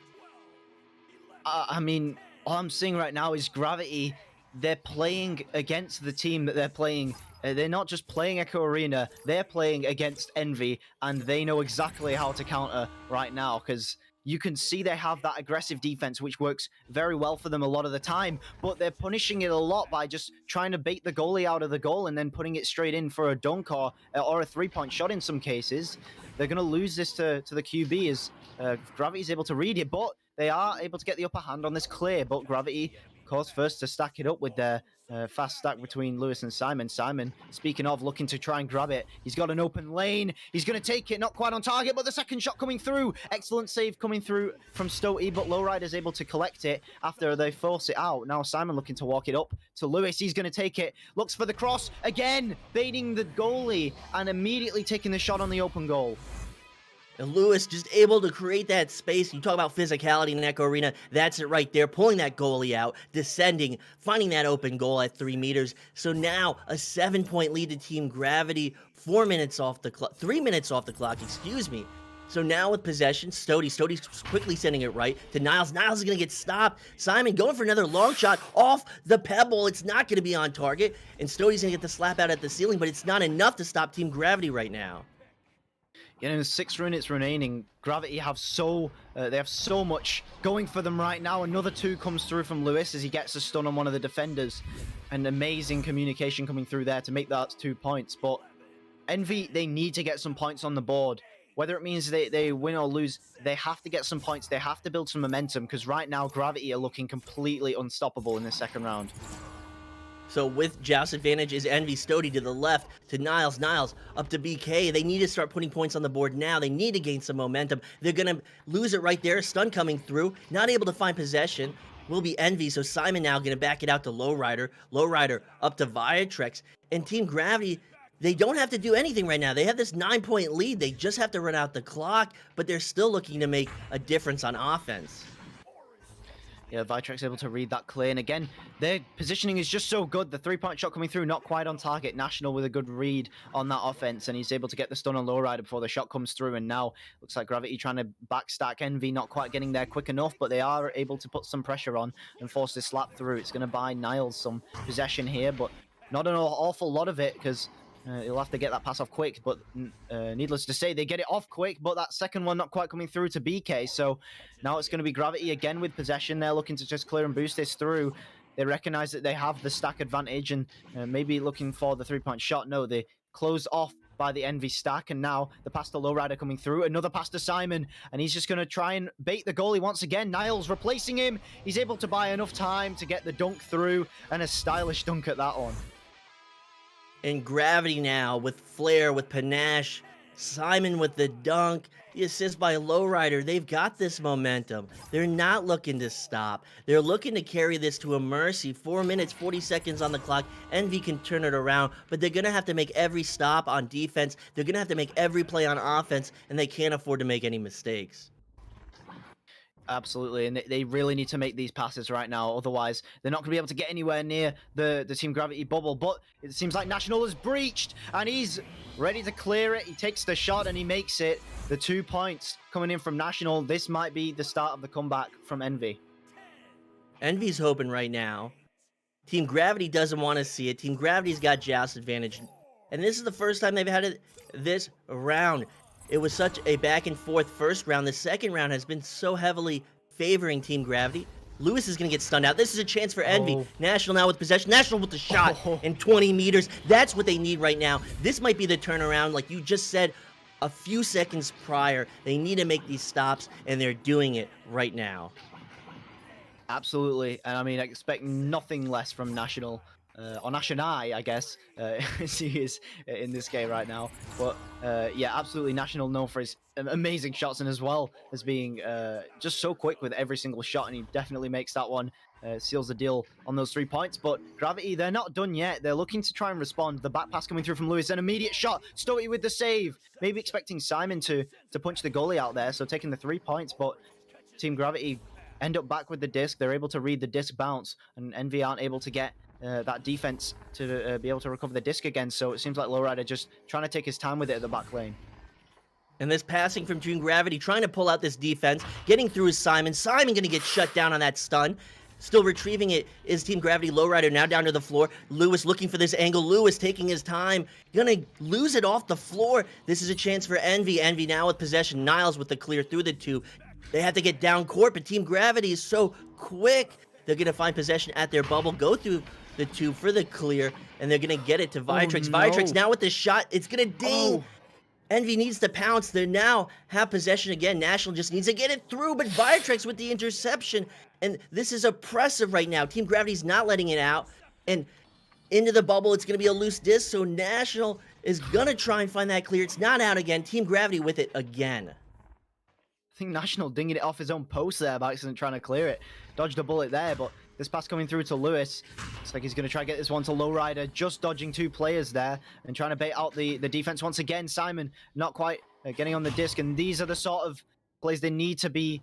I mean, all I'm seeing right now is Gravity. They're playing against the team that they're playing. They're not just playing Echo Arena, they're playing against Envy, and they know exactly how to counter right now, because you can see they have that aggressive defense, which works very well for them a lot of the time, but they're punishing it a lot by just trying to bait the goalie out of the goal and then putting it straight in for a dunk or a three-point shot in some cases. They're going to lose this to the QB as Gravity's able to read it, but they are able to get the upper hand on this clear, but Gravity, of course, first to stack it up with their fast stack between Lewis and Simon. Simon, speaking of, looking to try and grab it. He's got an open lane. He's going to take it. Not quite on target, but the second shot coming through. Excellent save coming through from Stoty, but Lowrider's able to collect it after they force it out. Now Simon looking to walk it up to Lewis. He's going to take it. Looks for the cross. Again, baiting the goalie and immediately taking the shot on the open goal. And Lewis just able to create that space. You talk about physicality in Echo Arena. That's it right there. Pulling that goalie out, descending, finding that open goal at 3 meters. So now a 7-point lead to Team Gravity. 4 minutes off the clock. 3 minutes off the clock, excuse me. So now with possession, Stody's quickly sending it right to Niles. Niles is going to get stopped. Simon going for another long shot off the pebble. It's not going to be on target. And Stody's going to get the slap out at the ceiling, but it's not enough to stop Team Gravity right now. You know, 6 minutes remaining. Gravity have they have so much going for them right now. Another 2 comes through from Lewis as he gets a stun on one of the defenders. An amazing communication coming through there to make that 2 points. But Envy, they need to get some points on the board. Whether it means they win or lose, they have to get some points. They have to build some momentum, because right now Gravity are looking completely unstoppable in this second round. So with Joust advantage is Envy. Stody to the left to Niles. Niles up to BK. They need to start putting points on the board now. They need to gain some momentum. They're going to lose it right there. Stun coming through. Not able to find possession. Will be Envy. So Simon now going to back it out to Lowrider. Lowrider up to Viatrex. And Team Gravity, they don't have to do anything right now. They have this 9-point lead. They just have to run out the clock. But they're still looking to make a difference on offense. Yeah, Vitrex able to read that clear, and again, their positioning is just so good. The 3-point shot coming through, not quite on target. National with a good read on that offense, and he's able to get the stun on Lowrider before the shot comes through, and now looks like Gravity trying to backstack Envy, not quite getting there quick enough, but they are able to put some pressure on and force this slap through. It's going to buy Niles some possession here, but not an awful lot of it, because he'll have to get that pass off quick, but needless to say, they get it off quick, but that second one not quite coming through to BK, so now it's going to be Gravity again with possession. They're looking to just clear and boost this through. They recognize that they have the stack advantage and maybe looking for the 3-point shot. No, they closed off by the Envy stack, and now the pass to Lowrider coming through. Another pass to Simon, and he's just going to try and bait the goalie once again. Niles replacing him. He's able to buy enough time to get the dunk through, and a stylish dunk at that one. And Gravity now with flair, with panache. Simon with the dunk. The assist by Lowrider. They've got this momentum. They're not looking to stop. They're looking to carry this to a mercy. 4 minutes, 40 seconds on the clock. Envy can turn it around, but they're going to have to make every stop on defense. They're going to have to make every play on offense, and they can't afford to make any mistakes. Absolutely, and they really need to make these passes right now, otherwise they're not going to be able to get anywhere near the Team Gravity bubble. But it seems like National has breached, and he's ready to clear it. He takes the shot, and he makes it. The 2 points coming in from National. This might be the start of the comeback from Envy. Envy's hoping right now. Team Gravity doesn't want to see it. Team Gravity's got Joust advantage, and this is the first time they've had it this round. It was such a back and forth first round. The second round has been so heavily favoring Team Gravity. Lewis is going to get stunned out. This is a chance for Envy. National now with possession. National with the shot in 20 meters. That's what they need right now. This might be the turnaround, like you just said a few seconds prior. They need to make these stops, and they're doing it right now. Absolutely, and I mean, I expect nothing less from National. or National, I guess, as he is in this game right now. But yeah, absolutely National, known for his amazing shots and as well as being just so quick with every single shot, and he definitely makes that one, seals the deal on those 3 points. But Gravity, they're not done yet. They're looking to try and respond. The back pass coming through from Lewis, an immediate shot. Stoty with the save. Maybe expecting Simon to punch the goalie out there, so taking the 3 points, but Team Gravity end up back with the disc. They're able to read the disc bounce, and Envy aren't able to get that defense to be able to recover the disc again. So it seems like Lowrider just trying to take his time with it at the back lane. And this passing from Team Gravity, trying to pull out this defense, getting through is Simon. Simon going to get shut down on that stun. Still retrieving it is Team Gravity. Lowrider now down to the floor. Lewis looking for this angle. Lewis taking his time. Gonna lose it off the floor. This is a chance for Envy. Envy now with possession. Niles with the clear through the 2. They have to get down court, but Team Gravity is so quick. They're gonna find possession at their bubble, go through the 2 for the clear, and they're gonna get it to Vitrix. no. Vitrix now with the shot. It's gonna ding. Envy needs to pounce. They now have possession again. National just needs to get it through, but Vitrix with the interception. And this is oppressive right now. Team Gravity's not letting it out. And into the bubble, it's going to be a loose disc, so National is going to try and find that clear. It's not out again. Team Gravity with it again. I think National dinging it off his own post there by accident, trying to clear it. Dodged a bullet there, but this pass coming through to Lewis. Looks like he's going to try to get this one to Lowrider, just dodging 2 players there and trying to bait out the defense once again. Simon not quite getting on the disc, and these are the sort of plays they need to be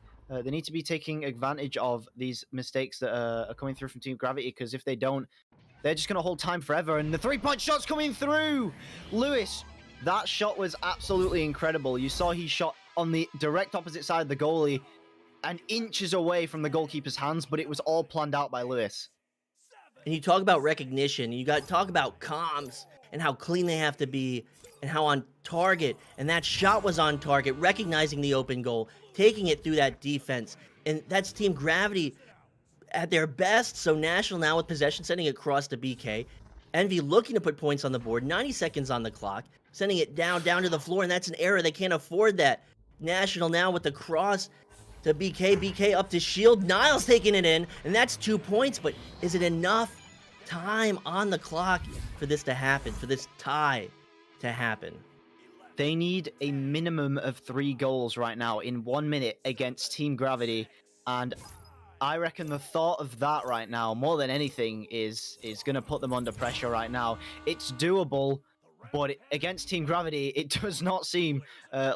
taking advantage of, these mistakes that are coming through from Team Gravity, because if they don't, they're just going to hold time forever. And the 3-point shot's coming through! Lewis, that shot was absolutely incredible. You saw he shot on the direct opposite side of the goalie and inches away from the goalkeeper's hands, but it was all planned out by Lewis. And you talk about recognition, you got to talk about comms and how clean they have to be and how on target. And that shot was on target, recognizing the open goal, taking it through that defense. And that's Team Gravity at their best. So National now with possession, sending it across to BK. Envy looking to put points on the board, 90 seconds on the clock, sending it down to the floor, and that's an error. They can't afford that. National now with the cross to BK. BK up to Shield. Niles taking it in, and that's 2 points, but is it enough time on the clock for this to happen, for this tie to happen? They need a minimum of 3 goals right now in 1 minute against Team Gravity, and I reckon the thought of that right now, more than anything, is going to put them under pressure right now. It's doable, but against Team Gravity, it does not seem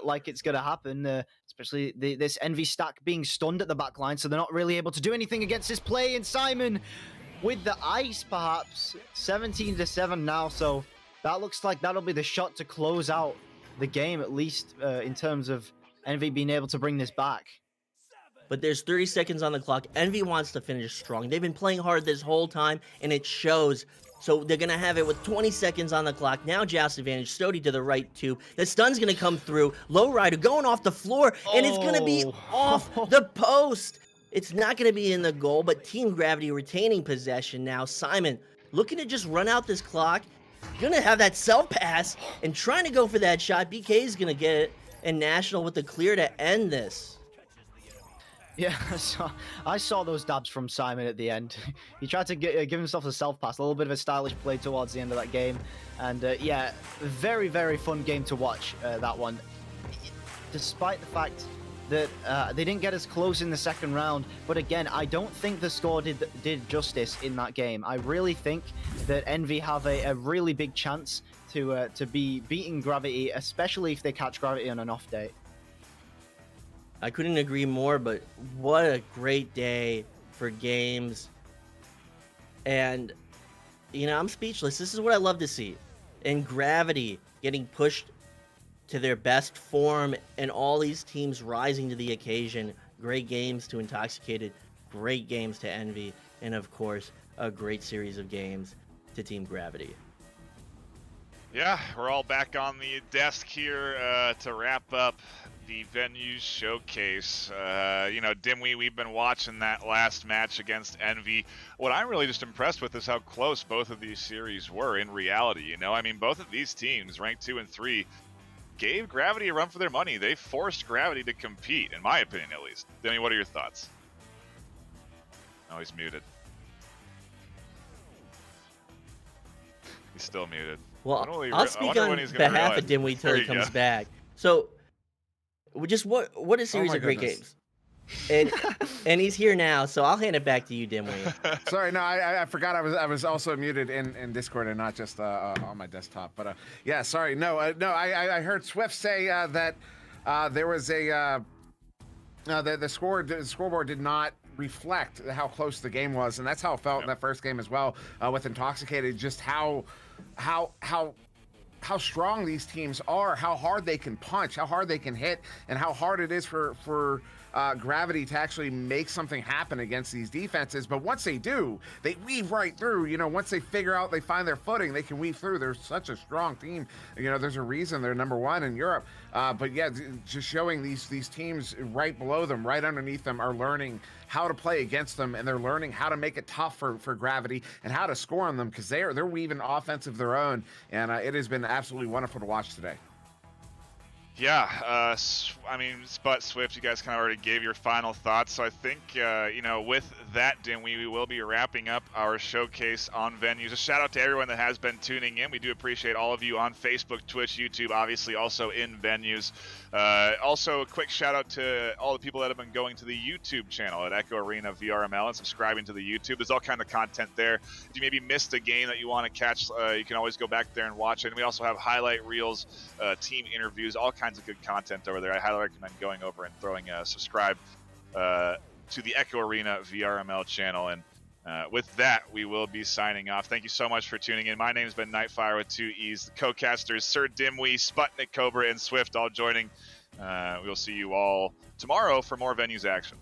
like it's going to happen, especially this Envy stack being stunned at the back line, so they're not really able to do anything against this play. And Simon with the ice, perhaps, 17-7 now, so that looks like that'll be the shot to close out the game, at least in terms of Envy being able to bring this back. But there's 30 seconds on the clock. Envy wants to finish strong. They've been playing hard this whole time, and it shows. So they're going to have it with 20 seconds on the clock. Now Joust advantage. Stody to the right, too. The stun's going to come through. Lowrider going off the floor, and it's going to be off the post. It's not going to be in the goal, but Team Gravity retaining possession now. Simon looking to just run out this clock. Going to have that self-pass and trying to go for that shot. BK is going to get it, and National with the clear to end this. Yeah, I saw those dabs from Simon at the end. He tried to give himself a self-pass, a little bit of a stylish play towards the end of that game. And yeah, very, very fun game to watch, that one. Despite the fact that they didn't get as close in the second round. But again, I don't think the score did justice in that game. I really think that Envy have a really big chance to be beating Gravity, especially if they catch Gravity on an off day. I couldn't agree more, but what a great day for games. And, you know, I'm speechless. This is what I love to see. And Gravity getting pushed to their best form and all these teams rising to the occasion. Great games to Intoxicated, great games to Envy, and of course, a great series of games to Team Gravity. Yeah, we're all back on the desk here to wrap up the Venues Showcase. You know, Dimwee, we've been watching that last match against Envy. What I'm really just impressed with is how close both of these series were in reality. You know, I mean, both of these teams, ranked 2 and 3, gave Gravity a run for their money. They forced Gravity to compete, in my opinion, at least. Dimwee, what are your thoughts? Oh, he's muted. He's still muted. Well, When will he I'll I speak wonder on when he's gonna behalf realize. of Dimwee till There he you comes go. back. So, what a series my of great goodness. games. And he's here now, so I'll hand it back to you, Dimwee. Sorry, no, I forgot I was also muted in Discord and not just on my desktop. But yeah, sorry, no, I heard Swift say that there was the scoreboard did not reflect how close the game was, and that's how it felt in that first game as well with Intoxicated. Just how strong these teams are, how hard they can punch, how hard they can hit, and how hard it is for Gravity to actually make something happen against these defenses. But once they do, they weave right through. You know, once they figure out, they find their footing, they can weave through. They're such a strong team. You know, there's a reason they're #1 in Europe. But yeah, just showing these teams right below them, right underneath them, are learning how to play against them, and they're learning how to make it tough for Gravity and how to score on them, because they're weaving offense of their own, and it has been absolutely wonderful to watch today. Yeah, I mean, Sput, Swift, you guys kind of already gave your final thoughts. So I think, you know, with that, Dimwee, we will be wrapping up our showcase on venues. A shout out to everyone that has been tuning in. We do appreciate all of you on Facebook, Twitch, YouTube, obviously also in venues. Also, a quick shout out to all the people that have been going to the YouTube channel at Echo Arena VRML and subscribing to the YouTube. There's all kind of content there. If you maybe missed a game that you want to catch, you can always go back there and watch it. And we also have highlight reels, team interviews, all kinds of good content over there. I highly recommend going over and throwing a subscribe to the Echo Arena VRML channel. And with that, we will be signing off. Thank you so much for tuning in. My name has been Nightfire with 2 E's. The co-casters, Sir Dimwee, Sputnik Cobra, and Swift all joining. We'll see you all tomorrow for more venues action.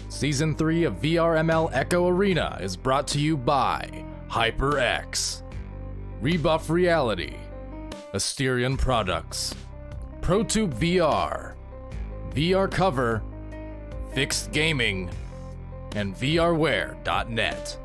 Season 3 of VRML Echo Arena is brought to you by HyperX, Rebuff Reality, Asterion Products, ProTube VR, VR Cover, Fixed Gaming, and VRware.net.